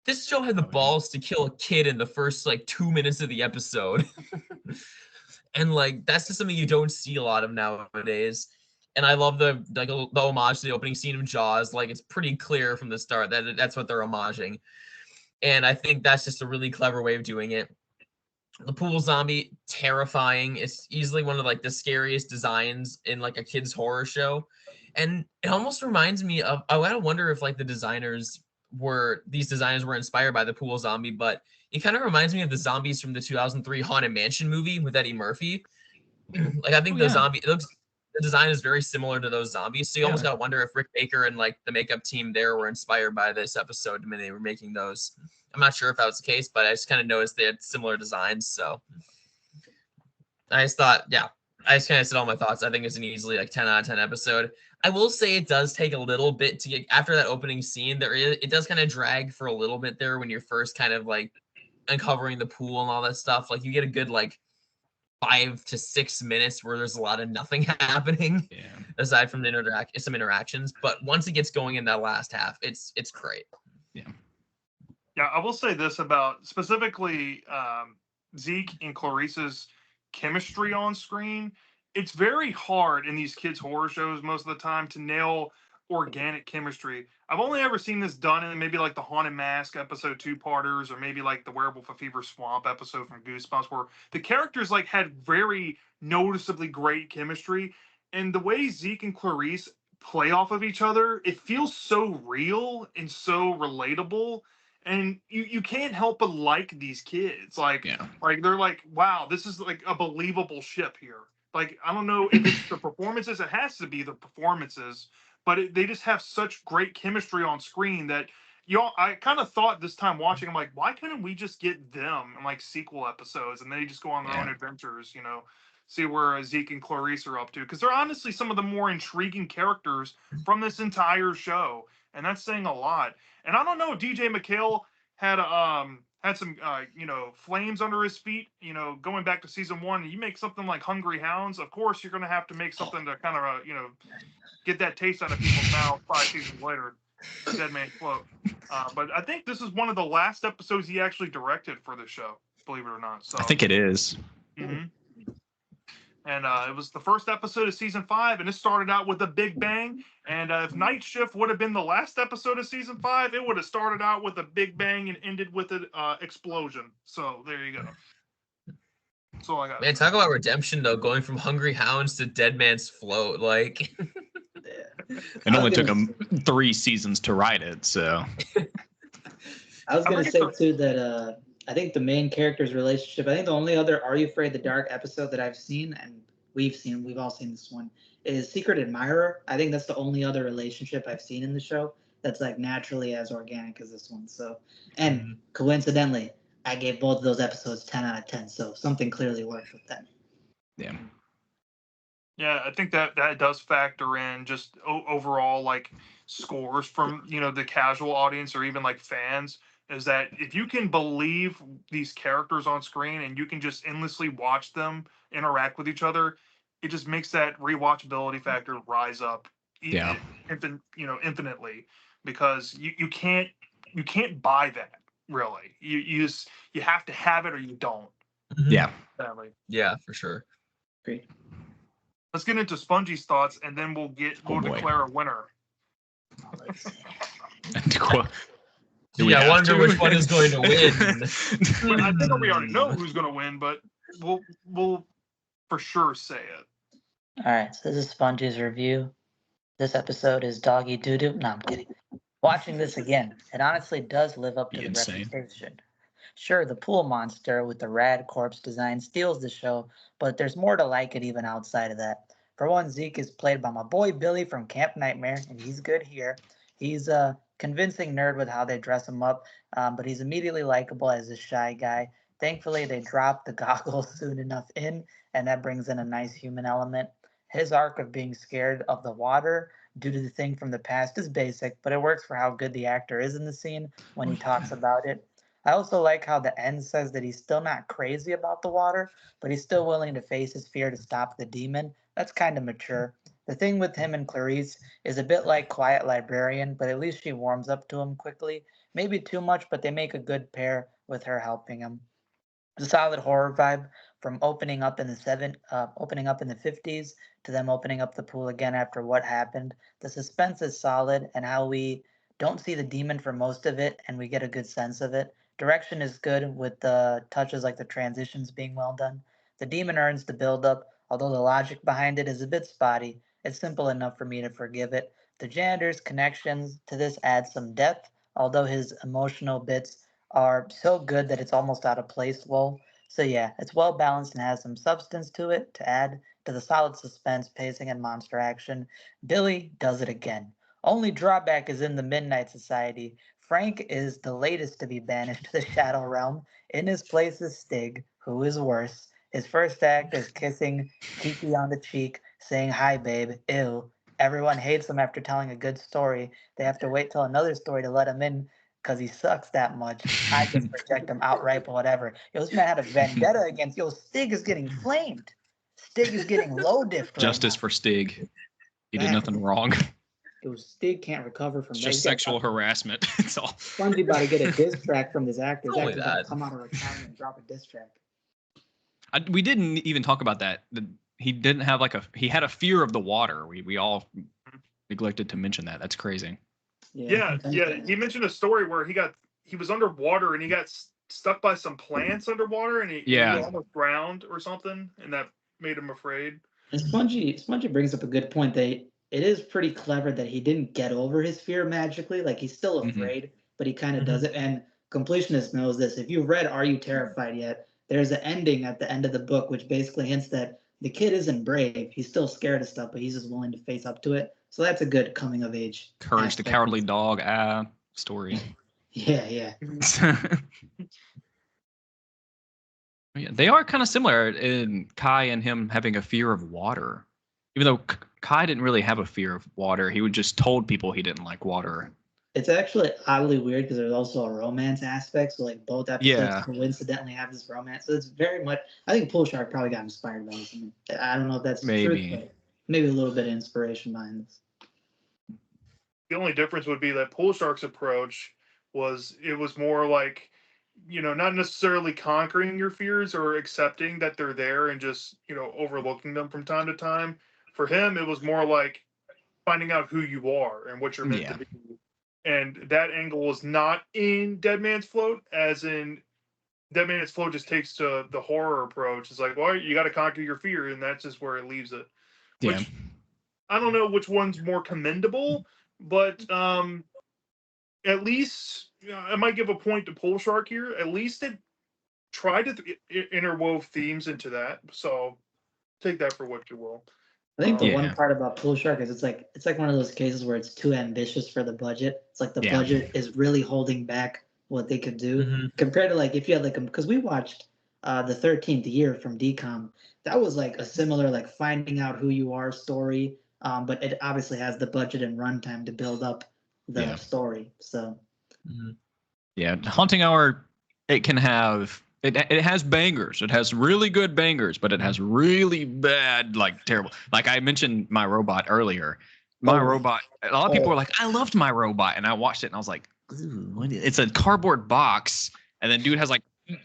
Speaker 4: this show had the balls to kill a kid in the first 2 minutes of the episode. And that's just something you don't see a lot of nowadays. And I love the homage to the opening scene of Jaws. It's pretty clear from the start that that's what they're homaging. And I think that's just a really clever way of doing it. The pool zombie, terrifying. It's easily one of the scariest designs in a kid's horror show. And it almost reminds me of, I wonder if these designers were inspired by the pool zombie, but it kind of reminds me of the zombies from the 2003 Haunted Mansion movie with Eddie Murphy. I think the design is very similar to those zombies. So you almost got to wonder if Rick Baker and the makeup team there were inspired by this episode when they were making those. I'm not sure if that was the case, but I just kind of noticed they had similar designs. So I just thought, I just kind of said all my thoughts. I think it's an easily 10 out of 10 episode. I will say it does take a little bit to get after that opening scene. It does kind of drag for a little bit there when you're first kind of uncovering the pool and all that stuff. You get a good 5 to 6 minutes where there's a lot of nothing happening aside from some interactions. But once it gets going in that last half, it's great.
Speaker 1: Yeah, I will say this about specifically Zeke and Clarice's chemistry on screen. It's very hard in these kids' horror shows most of the time to nail organic chemistry. I've only ever seen this done in maybe the Haunted Mask episode 2-parters, or maybe the Werewolf of Fever Swamp episode from Goosebumps, where the characters had very noticeably great chemistry. And the way Zeke and Clarice play off of each other, it feels so real and so relatable. And you can't help but like these kids. They're wow, this is a believable ship here. I don't know if it's the performances. It has to be the performances, but they just have such great chemistry on screen that I kind of thought this time watching, I'm why couldn't we just get them in sequel episodes and they just go on their own adventures, see where Zeke and Clarice are up to, because they're honestly some of the more intriguing characters from this entire show, and that's saying a lot. And I don't know, DJ McHale had some flames under his feet, going back to season 1. You make something like Hungry Hounds, of course you're going to have to make something to kind of get that taste out of people's mouths 5 seasons later. Dead Man Float. But I think this is one of the last episodes he actually directed for the show, believe it or not. So
Speaker 2: I think it is.
Speaker 1: Mm-hmm. And it was the first episode of season 5, and it started out with a big bang. And if Night Shift would have been the last episode of season 5, it would have started out with a big bang and ended with an explosion. So there you go. That's all I got.
Speaker 4: Man, talk about redemption though, going from Hungry Hounds to Dead Man's Float.
Speaker 2: It only took him 3 seasons to write it, so.
Speaker 3: I was gonna say too that I think the main character's relationship, I think the only other Are You Afraid of the Dark episode that I've seen, and we've all seen this one, is secret admirer. I think that's the only other relationship I've seen in the show that's like naturally as organic as this one. So, and
Speaker 4: Mhm.
Speaker 3: coincidentally, I gave both of those episodes 10 out of 10. So something clearly worked with them.
Speaker 2: Yeah.
Speaker 1: Yeah, I think that that does factor in just overall like scores from the casual audience or even like fans. Is that if you can believe these characters on screen and you can just endlessly watch them interact with each other, it just makes that rewatchability factor rise up,
Speaker 2: Yeah.
Speaker 1: infinitely because you can't buy that really. You have to have it or you don't.
Speaker 4: Mhm.
Speaker 2: Yeah.
Speaker 1: Sadly.
Speaker 4: Yeah, for sure.
Speaker 3: Great.
Speaker 1: Let's get into Spongy's thoughts, and then
Speaker 2: Oh,
Speaker 1: we'll
Speaker 2: boy.
Speaker 1: declare a winner.
Speaker 3: Let's see.
Speaker 2: Do we
Speaker 4: Gee, I
Speaker 2: have
Speaker 4: wonder
Speaker 2: to?
Speaker 4: which one is going to win.
Speaker 1: But I think we already know
Speaker 4: Hmm.
Speaker 1: who's going to win, but we'll for sure say it.
Speaker 3: All right, so this is Spongy's review. This episode is Doggy Doo Doo. No, I'm kidding. Watching this again, it honestly does live up to
Speaker 2: Be
Speaker 3: the
Speaker 2: insane.
Speaker 3: reputation. Sure, the pool monster with the rad corpse design steals the show, but there's more to like it even outside of that. For one, Zeke is played by my boy Billy from Camp Nightmare, and he's good here. He's a convincing nerd with how they dress him up, but he's immediately likable as a shy guy. Thankfully, they drop the goggles soon enough in, and that brings in a nice human element. His arc of being scared of the water due to the thing from the past is basic, but it works for how good the actor is in the scene when he talks about it. I also like how the end says that he's still not crazy about the water, but he's still willing to face his fear to stop the demon. That's kind of mature. The thing with him and Clarice is a bit like Quiet Librarian, but at least she warms up to him quickly. Maybe too much, but they make a good pair with her helping him. A solid horror vibe from opening up in the 50s to them opening up the pool again after what happened. The suspense is solid, and how we don't see the demon for most of it, and we get a good sense of it. Direction is good with the touches like the transitions being well done. The demon earns the build up, although the logic behind it is a bit spotty. It's simple enough for me to forgive it. The janitor's connections to this add some depth, although his emotional bits are so good that it's almost out of place. Lol. So yeah, it's well balanced and has some substance to it to add to the solid suspense, pacing, and monster action. Billy does it again. Only drawback is in the Midnight Society. Frank is the latest to be banished to the Shadow Realm. In his place is Stig, who is worse. His first act is kissing Kiki on the cheek, saying, "Hi, babe, ew." Everyone hates him after telling a good story. They have to wait till another story to let him in because he sucks that much. I just reject him outright, but whatever. Yo, this man had a vendetta against. Yo, Stig is getting flamed. Stig is getting low diffed right
Speaker 2: Justice
Speaker 3: now.
Speaker 2: for Stig. He did
Speaker 3: Man,
Speaker 2: nothing wrong.
Speaker 3: yo, Stig can't recover from
Speaker 2: It's
Speaker 3: that.
Speaker 2: just sexual harassment. It's all.
Speaker 3: Spongy about to get a diss track from this actor. This
Speaker 4: Only
Speaker 3: actor's about to
Speaker 4: that.
Speaker 3: come out of retirement and drop a diss track.
Speaker 2: We didn't even talk about that. He didn't have he had a fear of the water. We all neglected to mention that. That's crazy.
Speaker 1: Yeah, yeah. He mentioned a story where he was underwater and he got stuck by some plants underwater and he
Speaker 2: Yeah.
Speaker 1: almost drowned or something, and that made him afraid.
Speaker 3: And Spongy brings up a good point that it is pretty clever that he didn't get over his fear magically. Like he's still
Speaker 2: Mhm.
Speaker 3: afraid, but he kind of does
Speaker 4: Mhm.
Speaker 3: it. And Completionist knows this. If you've read Are You Terrified Yet? There's an ending at the end of the book which basically hints that the kid isn't brave. He's still scared of stuff, but he's just willing to face up to it. So that's a good coming of age.
Speaker 2: Courage the
Speaker 3: aspect.
Speaker 2: Cowardly Dog story.
Speaker 3: Yeah, yeah.
Speaker 2: Yeah, they are kind of similar in Kai and him having a fear of water. Even though Kai didn't really have a fear of water, he would just told people he didn't like water.
Speaker 3: It's actually oddly weird because there's also a romance aspect. So like both episodes
Speaker 2: Yeah.
Speaker 3: coincidentally have this romance. So it's very much. I think Pool Shark probably got inspired by this. I don't know if that's the truth,
Speaker 2: Maybe.
Speaker 3: but maybe a little bit of inspiration behind this.
Speaker 1: The only difference would be that Pool Shark's approach was more like, not necessarily conquering your fears or accepting that they're there and just, overlooking them from time to time. For him, it was more like finding out who you are and what you're meant to
Speaker 2: Yeah.
Speaker 1: be. And that angle is not in Dead Man's Float, as in Dead Man's Float just takes to the horror approach. It's like, well, you got to conquer your fear, and that's just where it leaves it.
Speaker 2: Yeah.
Speaker 1: Which I don't know which one's more commendable, but at least I might give a point to Pole Shark here. At least it tried to interwove themes into that. So take that for what you will.
Speaker 3: I think the
Speaker 2: Yeah.
Speaker 3: one part about Pool Shark is it's like one of those cases where it's too ambitious for the budget. It's like the
Speaker 2: Yeah.
Speaker 3: budget is really holding back what they could do
Speaker 4: Mhm.
Speaker 3: compared to like if you had like because we watched the 13th Year from DCOM. That was like a similar like finding out who you are story, but it obviously has the budget and runtime to build up the
Speaker 2: Yeah.
Speaker 3: story. So
Speaker 4: Mhm.
Speaker 2: Yeah, Haunting Hour, it can have it has bangers. It has really good bangers, but it has really bad, like terrible. Like I mentioned My Robot earlier. My
Speaker 3: Oh.
Speaker 2: Robot, a lot of people
Speaker 3: Oh.
Speaker 2: were like, I loved My Robot, and I watched it and I was like, it's a cardboard box, and then dude has like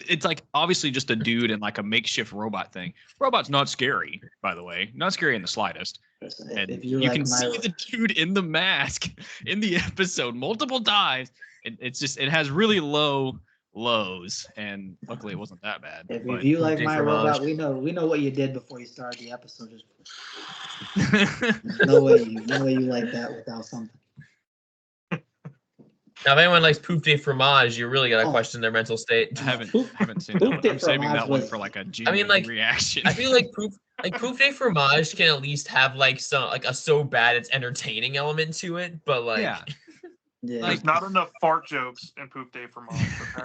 Speaker 2: it's like obviously just a dude in like a makeshift robot thing. Robot's not scary, by the way. Not scary in the slightest. And
Speaker 3: If you
Speaker 2: you
Speaker 3: like
Speaker 2: can
Speaker 3: my
Speaker 2: see the dude in the mask in the episode multiple times. It's just it has really low lows, and luckily it wasn't that bad.
Speaker 3: if
Speaker 2: But
Speaker 3: you like
Speaker 4: Day
Speaker 3: My
Speaker 4: Fromage.
Speaker 3: Robot, we know what you did before you started the episode. Just no way you like that without something.
Speaker 4: Now, if anyone likes Pouf de Fromage, you really gotta
Speaker 3: Oh.
Speaker 4: question their mental state.
Speaker 2: I haven't seen
Speaker 3: Poop
Speaker 2: that one.
Speaker 3: de
Speaker 2: I'm saving
Speaker 3: fromage
Speaker 2: that one
Speaker 3: was-
Speaker 2: for like a
Speaker 4: I
Speaker 2: genuine
Speaker 4: mean, like,
Speaker 2: reaction.
Speaker 4: I feel like Pouf de Fromage can at least have like some like a so bad it's entertaining element to it, but like
Speaker 2: yeah,
Speaker 3: Yeah.
Speaker 1: There's not enough fart jokes in Poop Day for Mom.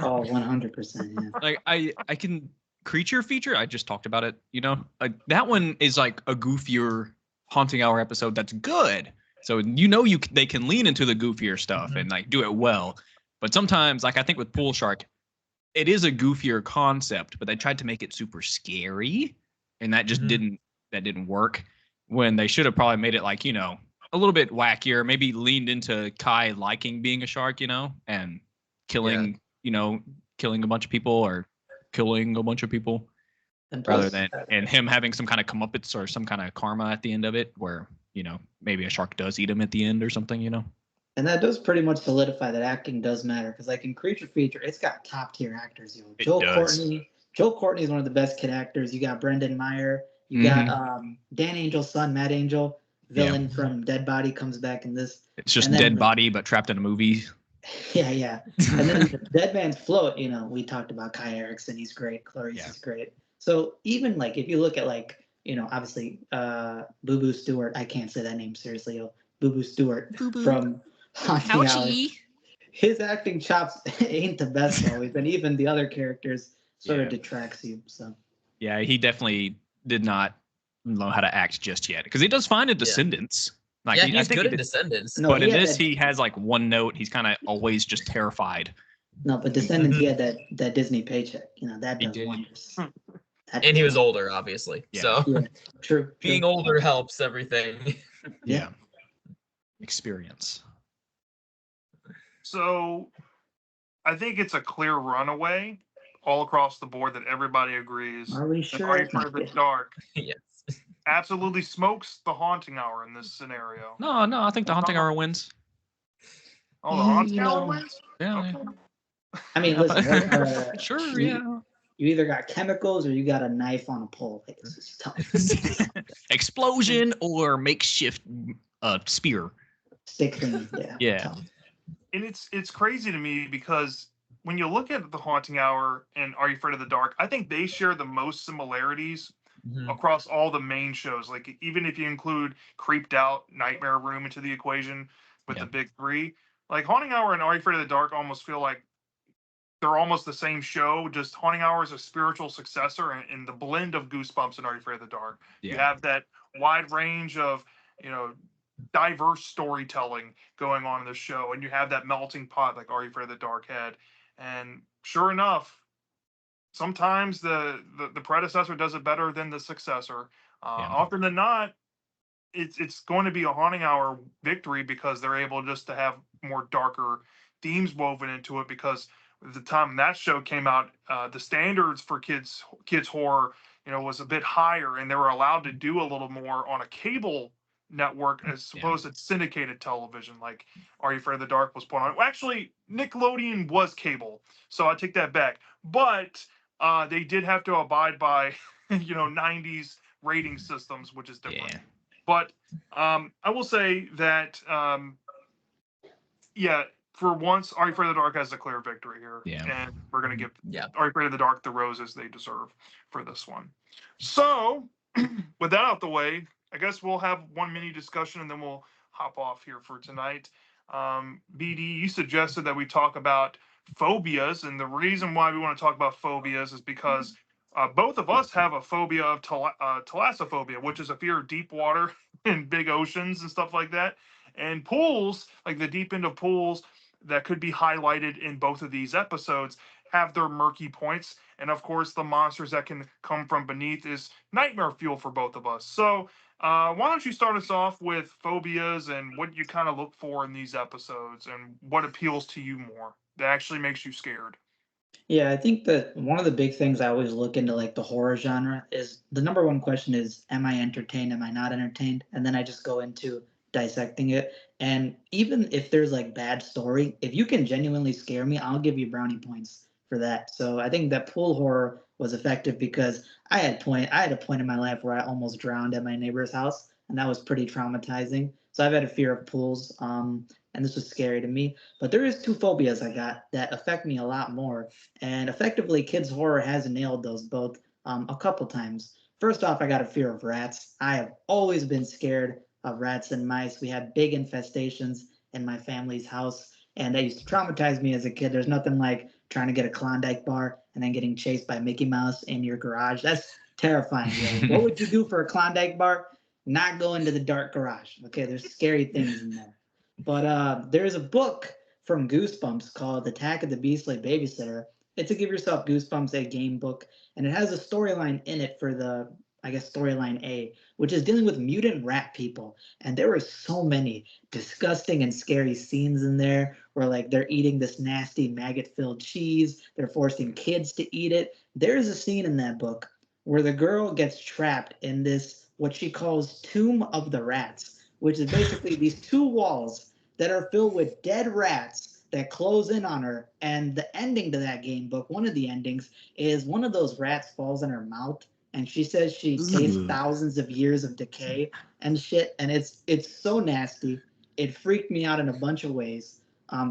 Speaker 3: Oh, 100%. Yeah.
Speaker 2: like I can creature feature. I just talked about it. You know, like that one is like a goofier Haunting Hour episode that's good. So you know they can lean into the goofier stuff and like do it well. But sometimes, like I think with Pool Shark, it is a goofier concept, but they tried to make it super scary, and that just
Speaker 4: Mhm.
Speaker 2: didn't work. When they should have probably made it like, you know, a little bit wackier, maybe leaned into Kai liking being a shark, you know, and killing, you know, killing a bunch of people or killing a bunch of people,
Speaker 3: And
Speaker 2: rather
Speaker 3: plus,
Speaker 2: than and him having some kind of comeuppance or some kind of karma at the end of it, where you know maybe a shark does eat him at the end or something, you know.
Speaker 3: and that does pretty much solidify that acting does matter because, like in Creature Feature, it's got top tier actors. You know,
Speaker 2: It
Speaker 3: Joe
Speaker 2: does.
Speaker 3: Courtney. Joe Courtney is one of the best kid actors. You got Brendan Meyer. You
Speaker 2: Mhm.
Speaker 3: got Dan Angel's son, Matt Angel, villain from Dead Body, comes back in this.
Speaker 2: It's just
Speaker 3: And then
Speaker 2: dead body, but trapped in a movie.
Speaker 3: Yeah. And then Dead Man's Float. You know, we talked about Kai Erickson. He's great. Clarice is great. So even like if you look at like obviously Boo Boo Stewart. I can't say that name seriously. Boo Boo Stewart from Haunting Hour. His acting chops ain't the best always, and even the other characters sort of detracts you. So
Speaker 2: Yeah, he definitely did not know how to act just yet because he does find a Descendants. Like
Speaker 4: yeah,
Speaker 2: I
Speaker 4: he's
Speaker 2: think
Speaker 4: good
Speaker 2: he
Speaker 4: at
Speaker 2: did-
Speaker 4: Descendants.
Speaker 3: No,
Speaker 2: but
Speaker 3: he
Speaker 2: in
Speaker 3: had
Speaker 2: this,
Speaker 3: that-
Speaker 2: he has like one note. He's kind of always just terrified.
Speaker 3: no, but Descendants, he had that Disney paycheck. You know that
Speaker 2: He
Speaker 3: does
Speaker 2: did.
Speaker 3: wonders.
Speaker 4: And he was older, obviously.
Speaker 2: Yeah.
Speaker 4: So
Speaker 3: Yeah, true.
Speaker 4: being older helps everything.
Speaker 3: Yeah.
Speaker 2: Experience.
Speaker 1: So I think it's a clear runaway all across the board that everybody agrees.
Speaker 3: Are we
Speaker 1: that
Speaker 3: sure?
Speaker 1: Are You Afraid of the Dark
Speaker 4: Yes.
Speaker 1: absolutely smokes the Haunting Hour in this scenario.
Speaker 2: No, I think the Haunting Hour wins.
Speaker 1: Oh, the Haunting
Speaker 3: You
Speaker 1: Hour
Speaker 3: know,
Speaker 1: wins?
Speaker 2: Yeah.
Speaker 1: Okay.
Speaker 3: I mean, listen.
Speaker 2: Sure.
Speaker 3: you-
Speaker 2: Yeah.
Speaker 3: You either got chemicals or you got a knife on a pole. Like, it's just tough.
Speaker 2: Explosion or makeshift spear.
Speaker 3: Stick thing. Yeah.
Speaker 2: Yeah.
Speaker 3: tough.
Speaker 1: And it's crazy to me because when you look at the Haunting Hour and Are You Afraid of the Dark, I think they share the most similarities
Speaker 4: Mhm.
Speaker 1: across all the main shows. Like even if you include Creeped Out, Nightmare Room into the equation with the big three, like Haunting Hour and Are You Afraid of the Dark almost feel like they're almost the same show. Just Haunting Hour is a spiritual successor, and the blend of Goosebumps and Are You Afraid of the Dark. You have that wide range of diverse storytelling going on in the show, and you have that melting pot like Are You Afraid of the Dark had. And sure enough, sometimes the predecessor does it better than the successor. Often than not, it's going to be a Haunting Hour victory because they're able just to have more darker themes woven into it. Because at the time that show came out, the standards for kids horror, was a bit higher, and they were allowed to do a little more on a cable network as opposed to syndicated television. Like Are You Afraid of the Dark was put on. Well, actually, Nickelodeon was cable, so I take that back. But they did have to abide by 90s rating systems, which is different.
Speaker 2: Yeah.
Speaker 1: But I will say that for once, Are You Afraid of the Dark has a clear victory here.
Speaker 2: Yeah.
Speaker 1: And we're going to give
Speaker 4: Yeah.
Speaker 1: Are You Afraid of the Dark the roses they deserve for this one. So, with that out the way, I guess we'll have one mini discussion and then we'll hop off here for tonight. BD, you suggested that we talk about phobias, and the reason why we want to talk about phobias is because both of us have a phobia of thalassophobia, which is a fear of deep water and big oceans and stuff like that. And pools, like the deep end of pools, that could be highlighted in both of these episodes, have their murky points. And of course, the monsters that can come from beneath is nightmare fuel for both of us. So, why don't you start us off with phobias and what you kind of look for in these episodes and what appeals to you more that actually makes you scared?
Speaker 3: Yeah, I think that one of the big things I always look into like the horror genre is the number one question is, am I entertained? Am I not entertained? And then I just go into dissecting it. And even if there's like bad story, if you can genuinely scare me, I'll give you brownie points for that. So I think that pool horror was effective because I had a point in my life where I almost drowned at my neighbor's house, and that was pretty traumatizing. So I've had a fear of pools, and this was scary to me. But there is two phobias I got that affect me a lot more, and effectively, kids horror has nailed those both a couple times. First off, I got a fear of rats. I have always been scared of rats and mice. We had big infestations in my family's house, and that used to traumatize me as a kid. There's nothing like trying to get a Klondike bar and then getting chased by Mickey Mouse in your garage. That's terrifying. What would you do for a Klondike bar? Not go into the dark garage. Okay, there's scary things in there. But there's a book from Goosebumps called Attack of the Beastly Babysitter. It's a Give Yourself Goosebumps a game book, and it has a storyline in it for the, I guess, storyline A, which is dealing with mutant rat people. And there were so many disgusting and scary scenes in there where, like, they're eating this nasty maggot filled cheese, they're forcing kids to eat it. There's a scene in that book where the girl gets trapped in this, what she calls Tomb of the Rats, which is basically these two walls that are filled with dead rats that close in on her. And the ending to that game book, one of the endings, is one of those rats falls in her mouth, and she says she tastes
Speaker 2: Ooh.
Speaker 3: thousands of years of decay and shit. And it's so nasty. It freaked me out in a bunch of ways.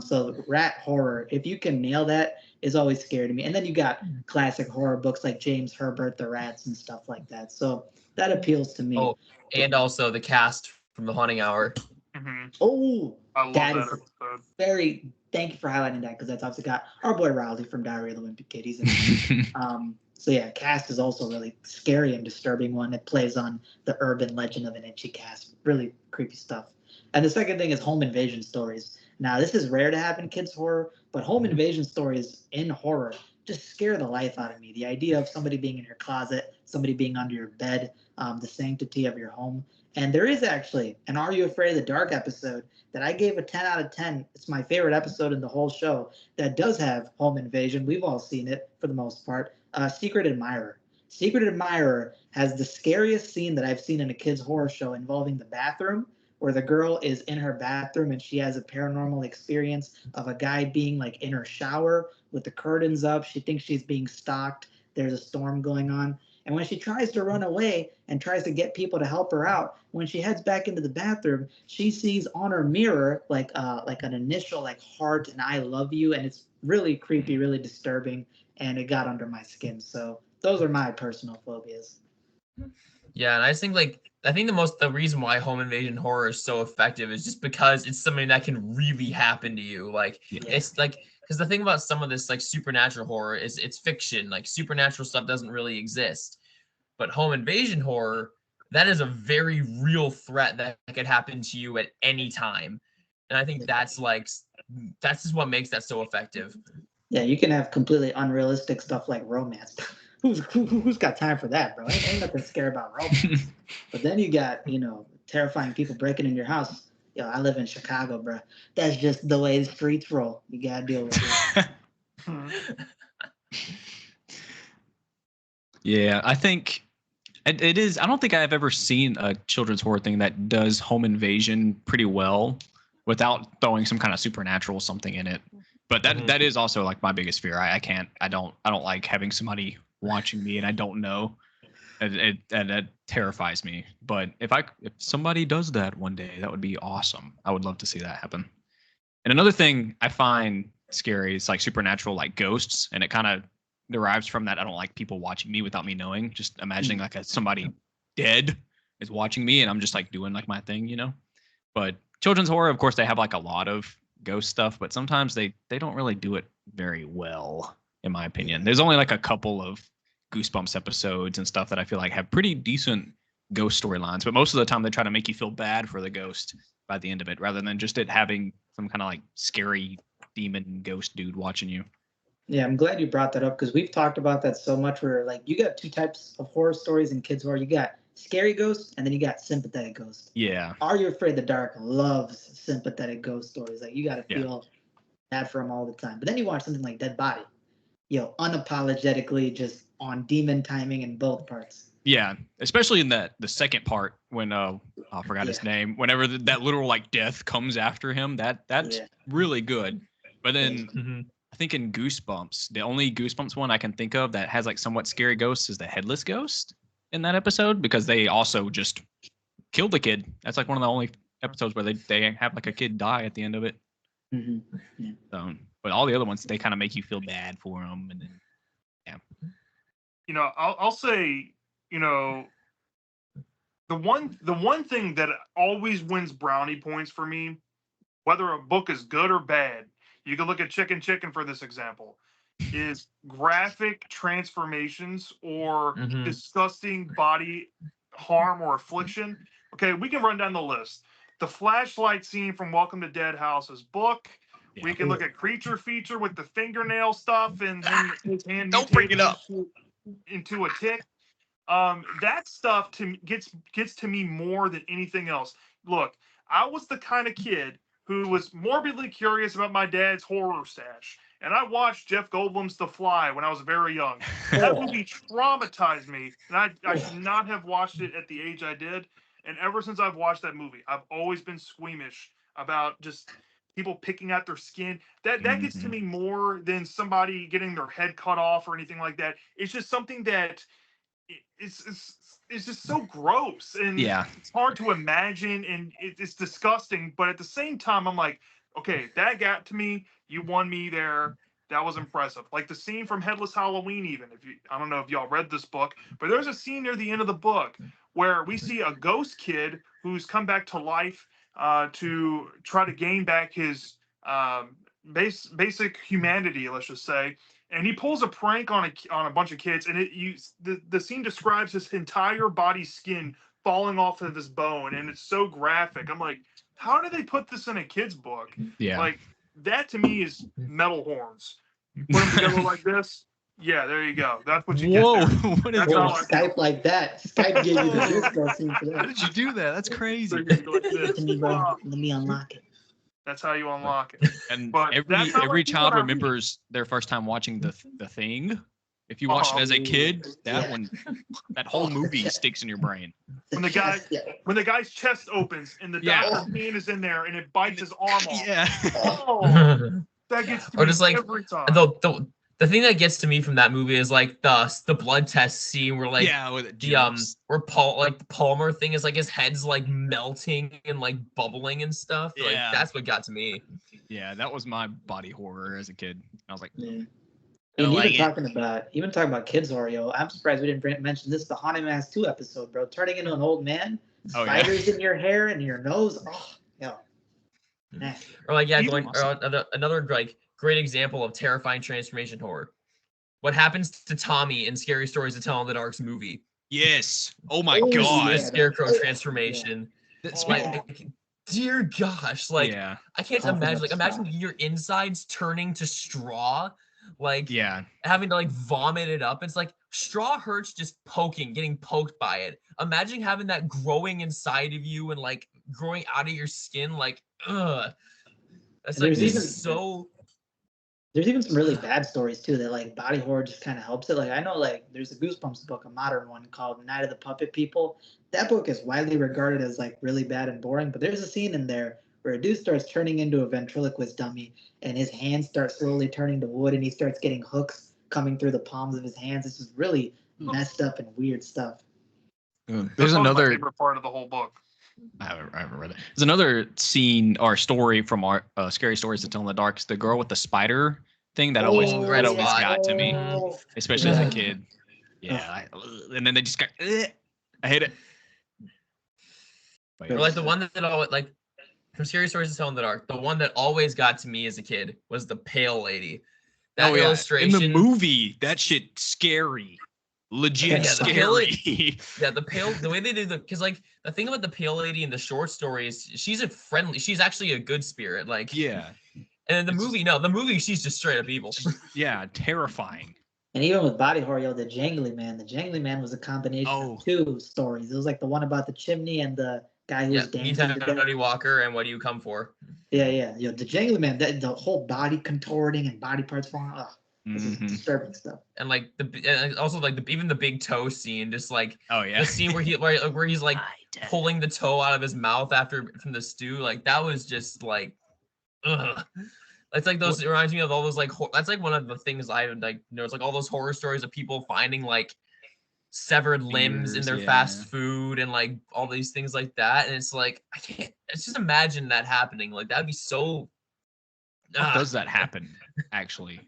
Speaker 3: So rat horror, if you can nail that, is always scary to me. And then you got classic horror books like James Herbert, The Rats, and stuff like that. So that appeals to me.
Speaker 4: Oh, and also the cast from the Haunting Hour.
Speaker 1: Hmm.
Speaker 3: Oh,
Speaker 1: I love
Speaker 3: that
Speaker 1: that
Speaker 3: is
Speaker 1: episode.
Speaker 3: very. Thank you for highlighting that because that's obviously got our boy Rowley from Diary of the Wimpy Kid. He's in it. So yeah, cast is also really scary and disturbing one. It plays on the urban legend of an itchy cast. Really creepy stuff. And the second thing is home invasion stories. Now this is rare to happen in kids horror, but home invasion stories in horror just scare the life out of me. The idea of somebody being in your closet, somebody being under your bed, the sanctity of your home. And there is actually an Are You Afraid of the Dark episode that I gave a 10 out of 10. It's my favorite episode in the whole show that does have home invasion. We've all seen it for the most part. Secret Admirer. Secret Admirer has the scariest scene that I've seen in a kids' horror show involving the bathroom, where the girl is in her bathroom and she has a paranormal experience of a guy being like in her shower with the curtains up. She thinks she's being stalked. There's a storm going on. And when she tries to run away and tries to get people to help her out, when she heads back into the bathroom, she sees on her mirror like an initial like heart and I love you, and it's really creepy, really disturbing, and it got under my skin. So those are my personal phobias.
Speaker 4: Yeah, and I think the reason why home invasion horror is so effective is just because it's something that can really happen to you. Like
Speaker 2: Yeah.
Speaker 4: it's like because the thing about some of this like supernatural horror is it's fiction. Like supernatural stuff doesn't really exist. But home invasion horror, that is a very real threat that could happen to you at any time. And I think that's just what makes that so effective.
Speaker 3: Yeah, you can have completely unrealistic stuff like romance. Who's got time for that, bro? Ain't nothing scary about romance. But then you got, terrifying people breaking in your house. Yo, I live in Chicago, bro. That's just the way the streets roll. You gotta deal with it.
Speaker 1: Hmm.
Speaker 2: Yeah, I think it is. I don't think I've ever seen a children's horror thing that does home invasion pretty well without throwing some kind of supernatural something in it. But that
Speaker 4: Mhm.
Speaker 2: that is also like my biggest fear. I can't. I don't like having somebody watching me and I don't know. That terrifies me. But if somebody does that one day, that would be awesome. I would love to see that happen. And another thing I find scary is like supernatural, like ghosts, and it kind of derives from that. I don't like people watching me without me knowing. Just imagining like somebody dead is watching me and I'm just like doing like my thing, you know. But children's horror, of course, they have like a lot of ghost stuff, but sometimes they don't really do it very well, in my opinion. There's only like a couple of Goosebumps episodes and stuff that I feel like have pretty decent ghost storylines, but most of the time they try to make you feel bad for the ghost by the end of it, rather than just it having some kind of like scary demon ghost dude watching you.
Speaker 3: Yeah, I'm glad you brought that up because we've talked about that so much. Where like you got two types of horror stories in kids horror. You got scary ghosts, and then you got sympathetic ghosts.
Speaker 2: Yeah.
Speaker 3: Are You Afraid of the Dark loves sympathetic ghost stories. Like you got to feel bad for them all the time. But then you watch something like Dead Body, unapologetically just on demon timing in both parts.
Speaker 2: Yeah, especially in the second part when I forgot his name. Whenever that literal like death comes after him, that's really good. But then I think in Goosebumps, the only Goosebumps one I can think of that has like somewhat scary ghosts is the headless ghost in that episode, because they also just killed the kid. That's like one of the only episodes where they have like a kid die at the end of it.
Speaker 3: Yeah.
Speaker 2: So, but all the other ones, they kind of make you feel bad for them, and then
Speaker 1: I'll say, the one thing that always wins brownie points for me, whether a book is good or bad, you can look at Chicken for this example, is graphic transformations or disgusting body harm or affliction. Okay, we can run down the list. The flashlight scene from Welcome to Dead House's book. Yeah. We can look at Creature Feature with the fingernail stuff and then his hand
Speaker 2: don't bring it up
Speaker 1: into a tick. That stuff gets to me more than anything else. Look, I was the kind of kid who was morbidly curious about my dad's horror stash. And I watched Jeff Goldblum's The Fly when I was very young. That movie traumatized me, and I should not have watched it at the age I did. And ever since I've watched that movie, I've always been squeamish about just people picking out their skin. That gets to me more than somebody getting their head cut off or anything like that. It's just something that it's just so gross, and it's hard to imagine, and it's disgusting. But at the same time, I'm like, okay, that got to me. You won me there. That was impressive. Like the scene from Headless Halloween, even I don't know if y'all read this book, but there's a scene near the end of the book where we see a ghost kid who's come back to life to try to gain back his basic humanity, let's just say. And he pulls a prank on a bunch of kids, and the scene describes his entire body skin falling off of his bone, and it's so graphic. I'm like, how did they put this in a kid's book?
Speaker 2: Yeah,
Speaker 1: like that to me is metal horns. You put them together like this. Yeah, there you go. That's what you get.
Speaker 2: Whoa,
Speaker 1: what is
Speaker 3: Skype like that? Skype gave you the Goosebumps scene for that.
Speaker 2: How did you do that? That's crazy.
Speaker 3: Let me unlock it.
Speaker 1: That's how you unlock it.
Speaker 2: And every child remembers their first time watching the Thing. If you watched it as a kid, that whole movie sticks in your brain.
Speaker 1: When the guy's chest opens and the doctor's hand is in there and it bites his arm off.
Speaker 2: Yeah.
Speaker 1: Oh, that gets to me
Speaker 4: just like
Speaker 1: every time.
Speaker 4: The thing that gets to me from that movie is like the blood test scene where like where the Palmer thing is like his head's like melting and like bubbling and stuff. Like that's what got to me.
Speaker 2: Yeah, that was my body horror as a kid. I was like,
Speaker 3: And even talking about kids horror, I'm surprised we didn't mention this. The Haunted Mask 2 episode, bro. Turning into an old man, spiders in your hair and your nose. Oh, yeah.
Speaker 4: Or like another like great example of terrifying transformation horror. What happens to Tommy in Scary Stories to Tell in the Dark's movie?
Speaker 2: Yes. Oh my god.
Speaker 4: The Scarecrow transformation. Like, dear gosh, like I can't imagine. Like imagine your insides turning to straw. Like having to like vomit it up. It's like straw hurts just getting poked by it. Imagine having that growing inside of you and like growing out of your skin. Like, ugh. That's like
Speaker 3: There's even some really bad stories too that like body horror just kind of helps it. Like I know like there's a Goosebumps book, a modern one called Night of the Puppet People. That book is widely regarded as like really bad and boring, but there's a scene in there where a dude starts turning into a ventriloquist dummy and his hands start slowly turning to wood and he starts getting hooks coming through the palms of his hands. It's just really messed up and weird stuff.
Speaker 2: There's another
Speaker 1: my favorite part of the whole book.
Speaker 2: I haven't read it. There's another scene or story from our Scary Stories to Tell in the Dark. It's the girl with the spider thing that always got to me, especially as a kid. Yeah, and then they just got. I hate it. But
Speaker 4: Or
Speaker 2: yeah.
Speaker 4: like the one that always like from Scary Stories to Tell in the Dark, the one that always got to me as a kid was the pale lady. That
Speaker 2: Oh yeah, in
Speaker 4: illustration
Speaker 2: the movie, that shit scary, legit
Speaker 4: Yeah, the pale
Speaker 2: scary.
Speaker 4: Yeah, the way they do because like the thing about the pale lady in the short story is she's actually a good spirit. Like,
Speaker 2: Yeah,
Speaker 4: and in the
Speaker 2: it's
Speaker 4: movie, no, the movie she's just straight up evil.
Speaker 2: yeah, terrifying.
Speaker 3: And even with body horror, the Jangly Man. The Jangly Man was a combination
Speaker 2: Oh.
Speaker 3: of two stories. It was like the one about the chimney and the guy who
Speaker 4: Yeah,
Speaker 3: was
Speaker 4: meet
Speaker 3: dancing to death.
Speaker 4: Teddy Walker, and what do you come for?
Speaker 3: Yeah. The Jangly Man, the whole body contorting and body parts falling off. This is
Speaker 2: Mhm.
Speaker 3: disturbing stuff.
Speaker 4: And like and also like even the big toe scene, just like
Speaker 2: Oh yeah,
Speaker 4: the scene where he's like pulling the toe out of his mouth from the stew, like that was just like, ugh. It's like those. It reminds me of all those like. That's like one of the things I like. It's like all those horror stories of people finding like severed limbs in
Speaker 2: Fingers,
Speaker 4: their
Speaker 2: yeah.
Speaker 4: fast food and like all these things like that. And it's like I can't. It's just imagine that happening. Like that'd be so.
Speaker 2: What does that happen actually?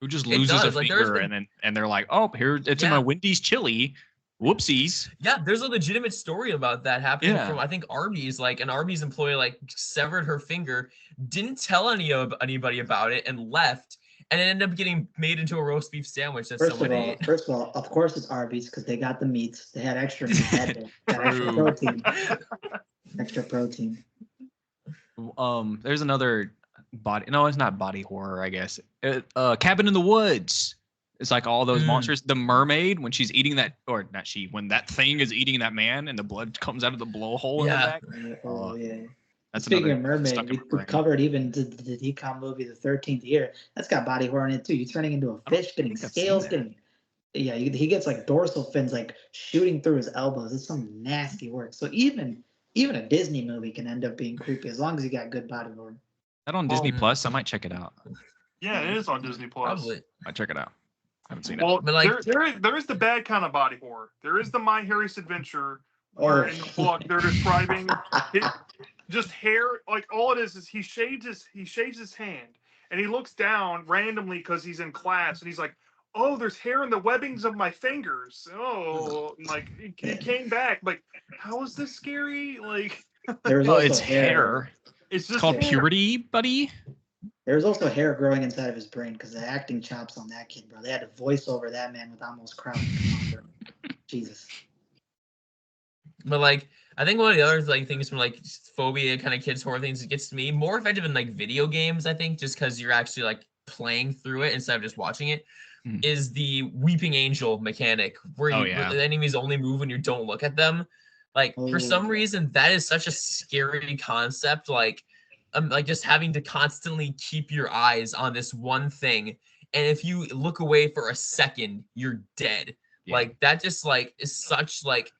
Speaker 2: Who just
Speaker 4: It
Speaker 2: loses a
Speaker 4: does. Like, there's
Speaker 2: finger
Speaker 4: been-
Speaker 2: and they're like, oh, here it's in my
Speaker 4: Yeah.
Speaker 2: Wendy's chili. Whoopsies.
Speaker 4: Yeah, there's a legitimate story about that happening
Speaker 2: Yeah.
Speaker 4: from I think Arby's. Like an Arby's employee like severed her finger, didn't tell anybody about it, and left, and it ended up getting made into a roast beef sandwich that
Speaker 3: First of
Speaker 4: someone
Speaker 3: all,
Speaker 4: ate.
Speaker 3: of course it's Arby's because they got the meats. They had extra meat that day. Got extra
Speaker 2: True.
Speaker 3: protein. Extra protein.
Speaker 2: There's another body. No, it's not body horror. I guess. Cabin in the Woods. It's like all those monsters. The mermaid when she's eating that, or not she, when that thing is eating that man and the blood comes out of the blowhole in the
Speaker 4: Yeah.
Speaker 2: back.
Speaker 3: Oh yeah.
Speaker 2: That's
Speaker 3: Speaking
Speaker 2: another
Speaker 3: of mermaid,
Speaker 2: stuck in
Speaker 3: we
Speaker 2: my brain.
Speaker 3: covered even the decom movie, The 13th Year. That's got body horror in it too. You're turning into a fish, getting
Speaker 2: think I've seen
Speaker 3: scales,
Speaker 2: that.
Speaker 3: getting he gets like dorsal fins like shooting through his elbows. It's some nasty work. So even a Disney movie can end up being creepy as long as you got good body horror.
Speaker 2: That on Disney
Speaker 4: Well,
Speaker 2: Plus. I might check it out.
Speaker 1: Yeah, it is on Disney Plus.
Speaker 4: Probably.
Speaker 2: Might check it out. I haven't seen it.
Speaker 1: Well,
Speaker 4: But, like-
Speaker 1: there is the bad kind of body horror. There is the My Harry's Adventure, where
Speaker 3: Oh.
Speaker 1: in the book they're describing just hair. Like all it is he shaves his hand, and he looks down randomly because he's in class, and he's like, "Oh, there's hair in the webbings of my fingers." Oh, like it came back. Like, how is this scary? Like,
Speaker 3: There was
Speaker 2: Oh,
Speaker 3: also
Speaker 2: it's hair.
Speaker 1: it's
Speaker 2: It's
Speaker 1: just
Speaker 2: called
Speaker 1: hair.
Speaker 2: puberty, buddy.
Speaker 3: There was also hair growing inside of his brain because the acting chops on that kid, bro. They had to voice over that man with almost crouching. Jesus.
Speaker 4: But like, I think one of the other like things from like phobia kind of kids horror things that gets to me more effective in like video games. I think just because you're actually like playing through it instead of just watching it,
Speaker 2: Mhm.
Speaker 4: is the weeping angel mechanic where
Speaker 2: Oh,
Speaker 4: you
Speaker 2: yeah.
Speaker 4: where the enemies only move when you don't look at them. Like for some
Speaker 3: Oh.
Speaker 4: reason that is such a scary concept. Like just having to constantly keep your eyes on this one thing, and if you look away for a second, you're dead.
Speaker 2: Yeah.
Speaker 4: Like that just like is such like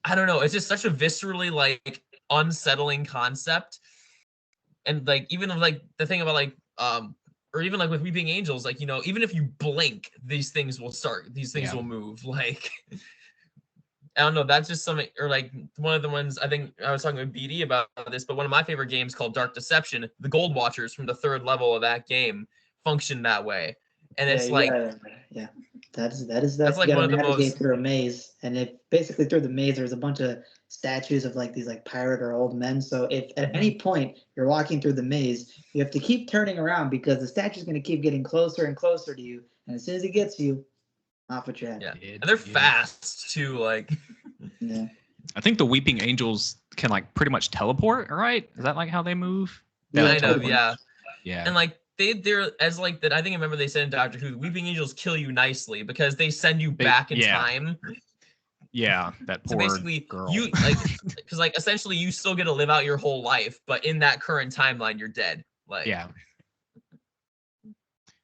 Speaker 4: I don't know. It's just such a viscerally like unsettling concept, and like even like the thing about like or even like with Weeping Angels, like even if you blink, these things will start. These things
Speaker 2: Yeah.
Speaker 4: will move. Like I don't know. That's just something, or like one of the ones I think I was talking with BD about this, but one of my favorite games called Dark Deception, the Gold Watchers from the third level of that game function that way, and it's like
Speaker 3: yeah. That's
Speaker 4: That's like
Speaker 3: you
Speaker 4: one
Speaker 3: gotta
Speaker 4: of the
Speaker 3: navigate
Speaker 4: most-
Speaker 3: through a maze, and basically through the maze there's a bunch of statues of like these like pirate or old men. So if at
Speaker 4: Mm-hmm.
Speaker 3: any point you're walking through the maze, you have to keep turning around because the statue's gonna keep getting closer and closer to you, and as soon as it gets you, off with your head.
Speaker 4: yeah,
Speaker 2: It
Speaker 4: and they're
Speaker 2: is.
Speaker 4: fast too. Like
Speaker 3: Yeah.
Speaker 2: I think the Weeping Angels can like pretty much teleport, right? Is that like how they move?
Speaker 3: Yeah,
Speaker 2: like,
Speaker 4: kind of,
Speaker 3: totally.
Speaker 4: yeah.
Speaker 2: Yeah.
Speaker 4: And like they're as like that. I think I remember they said in Doctor Who, Weeping Angels kill you nicely because they send you back in
Speaker 2: yeah.
Speaker 4: time.
Speaker 2: Yeah, that
Speaker 4: So
Speaker 2: poor
Speaker 4: basically,
Speaker 2: girl.
Speaker 4: you like because like essentially you still get to live out your whole life, but in that current timeline, you're dead. Like
Speaker 2: Yeah.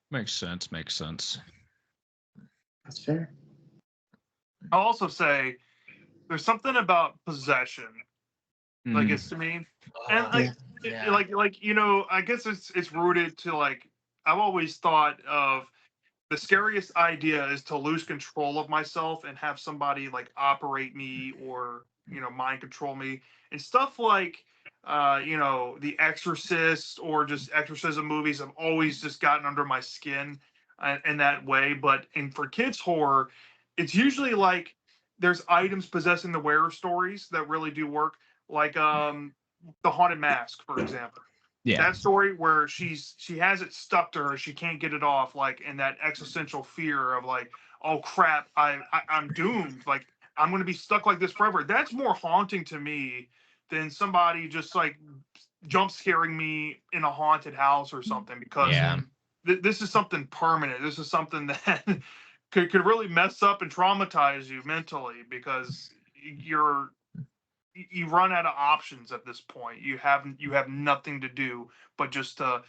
Speaker 2: Makes sense. Makes sense.
Speaker 3: That's fair.
Speaker 1: I'll also say there's something about possession that
Speaker 2: Mm.
Speaker 1: gets to me, and
Speaker 4: oh,
Speaker 1: like,
Speaker 4: yeah.
Speaker 1: like I guess it's rooted to like I've always thought of the scariest idea is to lose control of myself and have somebody like operate me or mind control me and stuff like The Exorcist or just exorcism movies have always just gotten under my skin in that way. But for kids horror, it's usually like there's items possessing the wearer stories that really do work. like the Haunted Mask, for example.
Speaker 2: Yeah.
Speaker 1: That story where she has it stuck to her, she can't get it off, like, in that existential fear of like, oh crap, I'm doomed, like I'm gonna be stuck like this forever. That's more haunting to me than somebody just like jump scaring me in a haunted house or something, because
Speaker 2: Yeah.
Speaker 1: this is something permanent. This is something that could really mess up and traumatize you mentally, because you run out of options at this point. You have nothing to do but just to,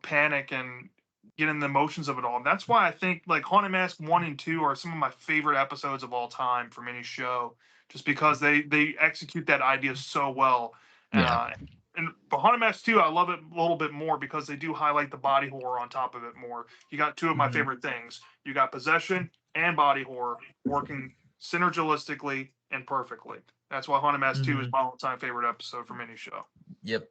Speaker 1: panic and get in the emotions of it all. And that's why I think like Haunted Mask 1 and 2 are some of my favorite episodes of all time from any show, just because they execute that idea so well.
Speaker 2: Yeah.
Speaker 1: And for Haunted Mask 2, I love it a little bit more because they do highlight the body horror on top of it more. You got two of my favorite things. You got possession and body horror working synergistically and perfectly. That's why Haunted Mask 2 is my all-time favorite episode from any show.
Speaker 4: Yep.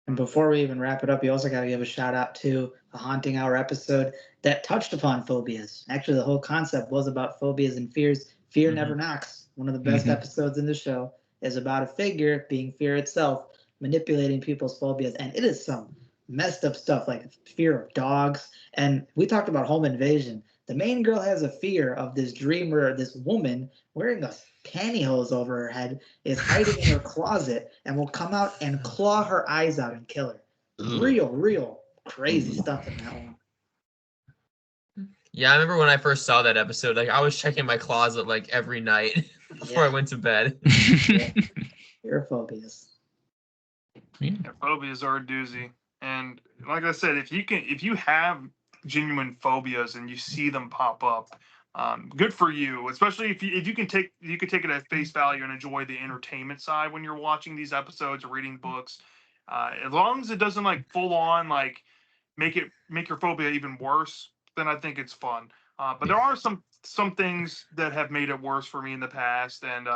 Speaker 3: And before we even wrap it up, you also got to give a shout out to the Haunting Hour episode that touched upon phobias. Actually, the whole concept was about phobias and fears. Fear Never Knocks. One of the best episodes in the show is about a figure, being fear itself, manipulating people's phobias. And it is some messed up stuff like fear of dogs. And we talked about home invasion. The main girl has a fear of this dreamer, this woman wearing a pantyhose over her head, is hiding in her closet and will come out and claw her eyes out and kill her. Real crazy stuff in that one.
Speaker 4: Yeah, I remember when I first saw that episode, like I was checking my closet like every night before I went to bed.
Speaker 3: Fear phobias.
Speaker 1: Yeah, phobias are a doozy. And like I said, if you have genuine phobias and you see them pop up, good for you. Especially if you can take it at face value and enjoy the entertainment side when you're watching these episodes or reading books. As long as it doesn't like full on like make your phobia even worse, then I think it's fun. But there are some things that have made it worse for me in the past, and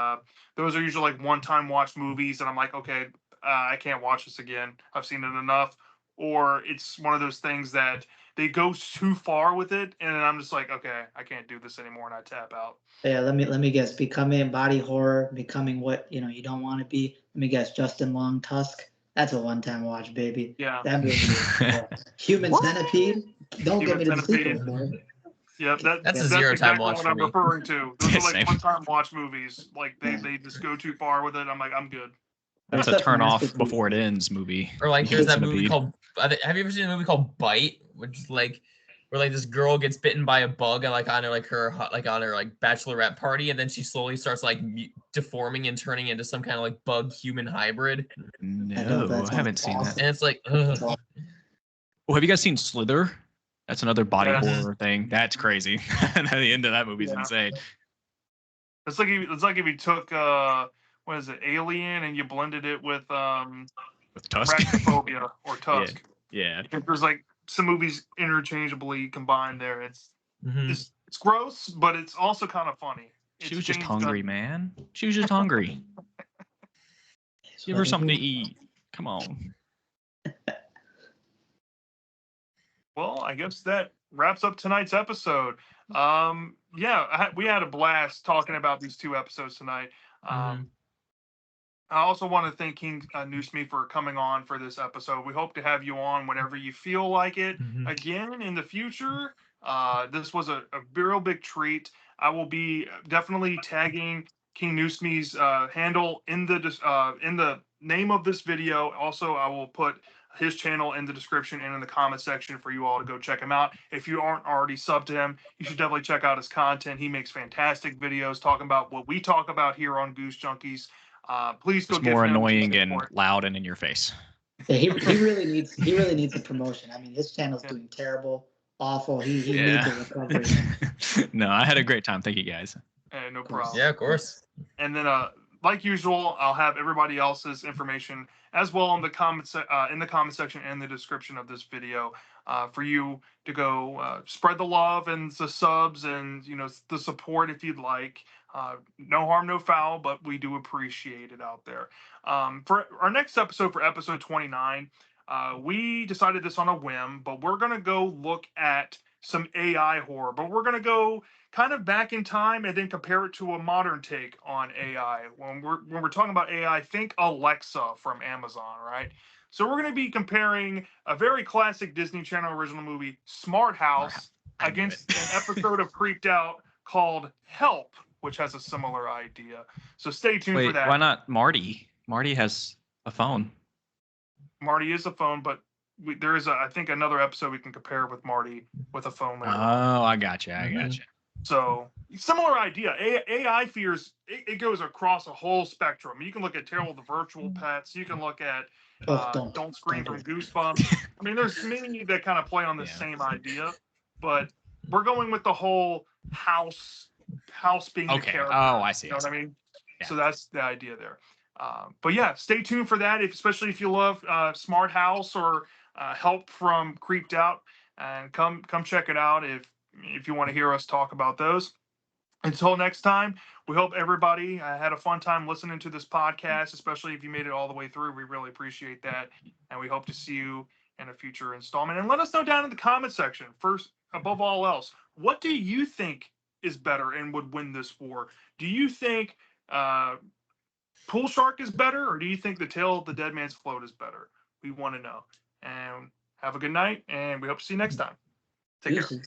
Speaker 1: those are usually like one-time watch movies, and I'm like, okay, I can't watch this again. I've seen it enough. Or it's one of those things that they go too far with it, and I'm just like, okay, I can't do this anymore, and I tap out.
Speaker 3: Yeah, let me guess. Becoming body horror, becoming what you don't want to be. Let me guess. Justin Long Tusk. That's a one-time watch, baby.
Speaker 1: Yeah.
Speaker 3: That movie. Human Centipede. Don't get me to the sequel, boy.
Speaker 1: Yep,
Speaker 4: that's a zero-time
Speaker 1: exactly
Speaker 4: watch
Speaker 1: what
Speaker 4: for
Speaker 1: I'm
Speaker 4: me.
Speaker 1: referring to. Those are like
Speaker 2: Same.
Speaker 1: one-time watch movies. Like they just go too far with it. I'm like, I'm good.
Speaker 2: That's a turn off before it ends movie.
Speaker 4: Or like there's that movie
Speaker 2: Centipede.
Speaker 4: called. Have you ever seen a movie called Bite, which is like where like this girl gets bitten by a bug and like on her bachelorette party, and then she slowly starts like deforming and turning into some kind of like bug human hybrid.
Speaker 2: No, I haven't seen that.
Speaker 4: And it's like, ugh.
Speaker 2: Oh, have you guys seen Slither? That's another body
Speaker 1: Yes.
Speaker 2: horror thing. That's crazy. And the end of that movie is insane.
Speaker 1: It's like if you took what is it, Alien, and you blended it with
Speaker 2: Tusk.
Speaker 1: Arachnophobia or Tusk.
Speaker 2: Yeah.
Speaker 1: There's like some movies interchangeably combined there. It's
Speaker 4: Mhm.
Speaker 1: it's gross, but it's also kind of funny.
Speaker 2: She was just hungry, man. She was just hungry. Give her something to eat. Come on.
Speaker 1: Well, I guess that wraps up tonight's episode. We had a blast talking about these two episodes tonight. I also want to thank King Newsme for coming on for this episode. We hope to have you on whenever you feel like it again in the future. This was a real big treat. I will be definitely tagging King Newsme's handle in the name of this video. Also, I will put his channel in the description and in the comment section for you all to go check him out. If you aren't already subbed to him, you should definitely check out his content. He makes fantastic videos talking about what we talk about here on Goosejunkies. Please go.
Speaker 2: It's more annoying and loud and in your face.
Speaker 3: Yeah, he really needs a promotion. I mean, his channel's doing terrible, awful. He needs a recovery.
Speaker 2: No, I had a great time. Thank you guys.
Speaker 1: No problem.
Speaker 4: Yeah, of course.
Speaker 1: And then, like usual, I'll have everybody else's information as well in the comment section and the description of this video for you to go spread the love and the subs and the support if you'd like. No harm, no foul, but we do appreciate it out there. For our next episode, for episode 29, we decided this on a whim, but we're gonna go look at some AI horror, but we're going to go kind of back in time and then compare it to a modern take on AI. When we're talking about AI, think Alexa from Amazon, right? So we're going to be comparing a very classic Disney Channel original movie, Smart House,
Speaker 2: I knew
Speaker 1: against
Speaker 2: it.
Speaker 1: an episode of Creeped Out called Help, which has a similar idea. So stay tuned for
Speaker 2: Wait,
Speaker 1: that.
Speaker 2: why not Marty? Marty has a phone.
Speaker 1: Marty is a phone, but there is, I think, another episode we can compare with Marty with a phone later on.
Speaker 2: Oh, I got you. I
Speaker 4: Mhm.
Speaker 2: got you.
Speaker 1: So similar idea. AI fears it goes across a whole spectrum. You can look at Terrell the Virtual Pets. You can look at
Speaker 3: Oh,
Speaker 1: Don't Scream
Speaker 3: don't
Speaker 1: from
Speaker 3: do
Speaker 1: Goosebumps. I mean, there's many that kind of play on the
Speaker 2: Yeah.
Speaker 1: same idea, but we're going with the whole house being the
Speaker 2: Okay.
Speaker 1: character.
Speaker 2: Oh, I see.
Speaker 1: You know
Speaker 2: I
Speaker 1: what
Speaker 2: see.
Speaker 1: I mean?
Speaker 2: Yeah.
Speaker 1: So that's the idea there. But yeah, stay tuned for that. Especially if you love Smart House or Help from Creeped Out, and come check it out if you want to hear us talk about those. Until next time, we hope everybody had a fun time listening to this podcast, especially if you made it all the way through. We really appreciate that. And we hope to see you in a future installment. And let us know down in the comment section, first, above all else, what do you think is better and would win this war? Do you think Pool Shark is better, or do you think the Tale of the Dead Man's Float is better? We want to know. And have a good night, and we hope to see you next time. Take care.
Speaker 3: Deuces.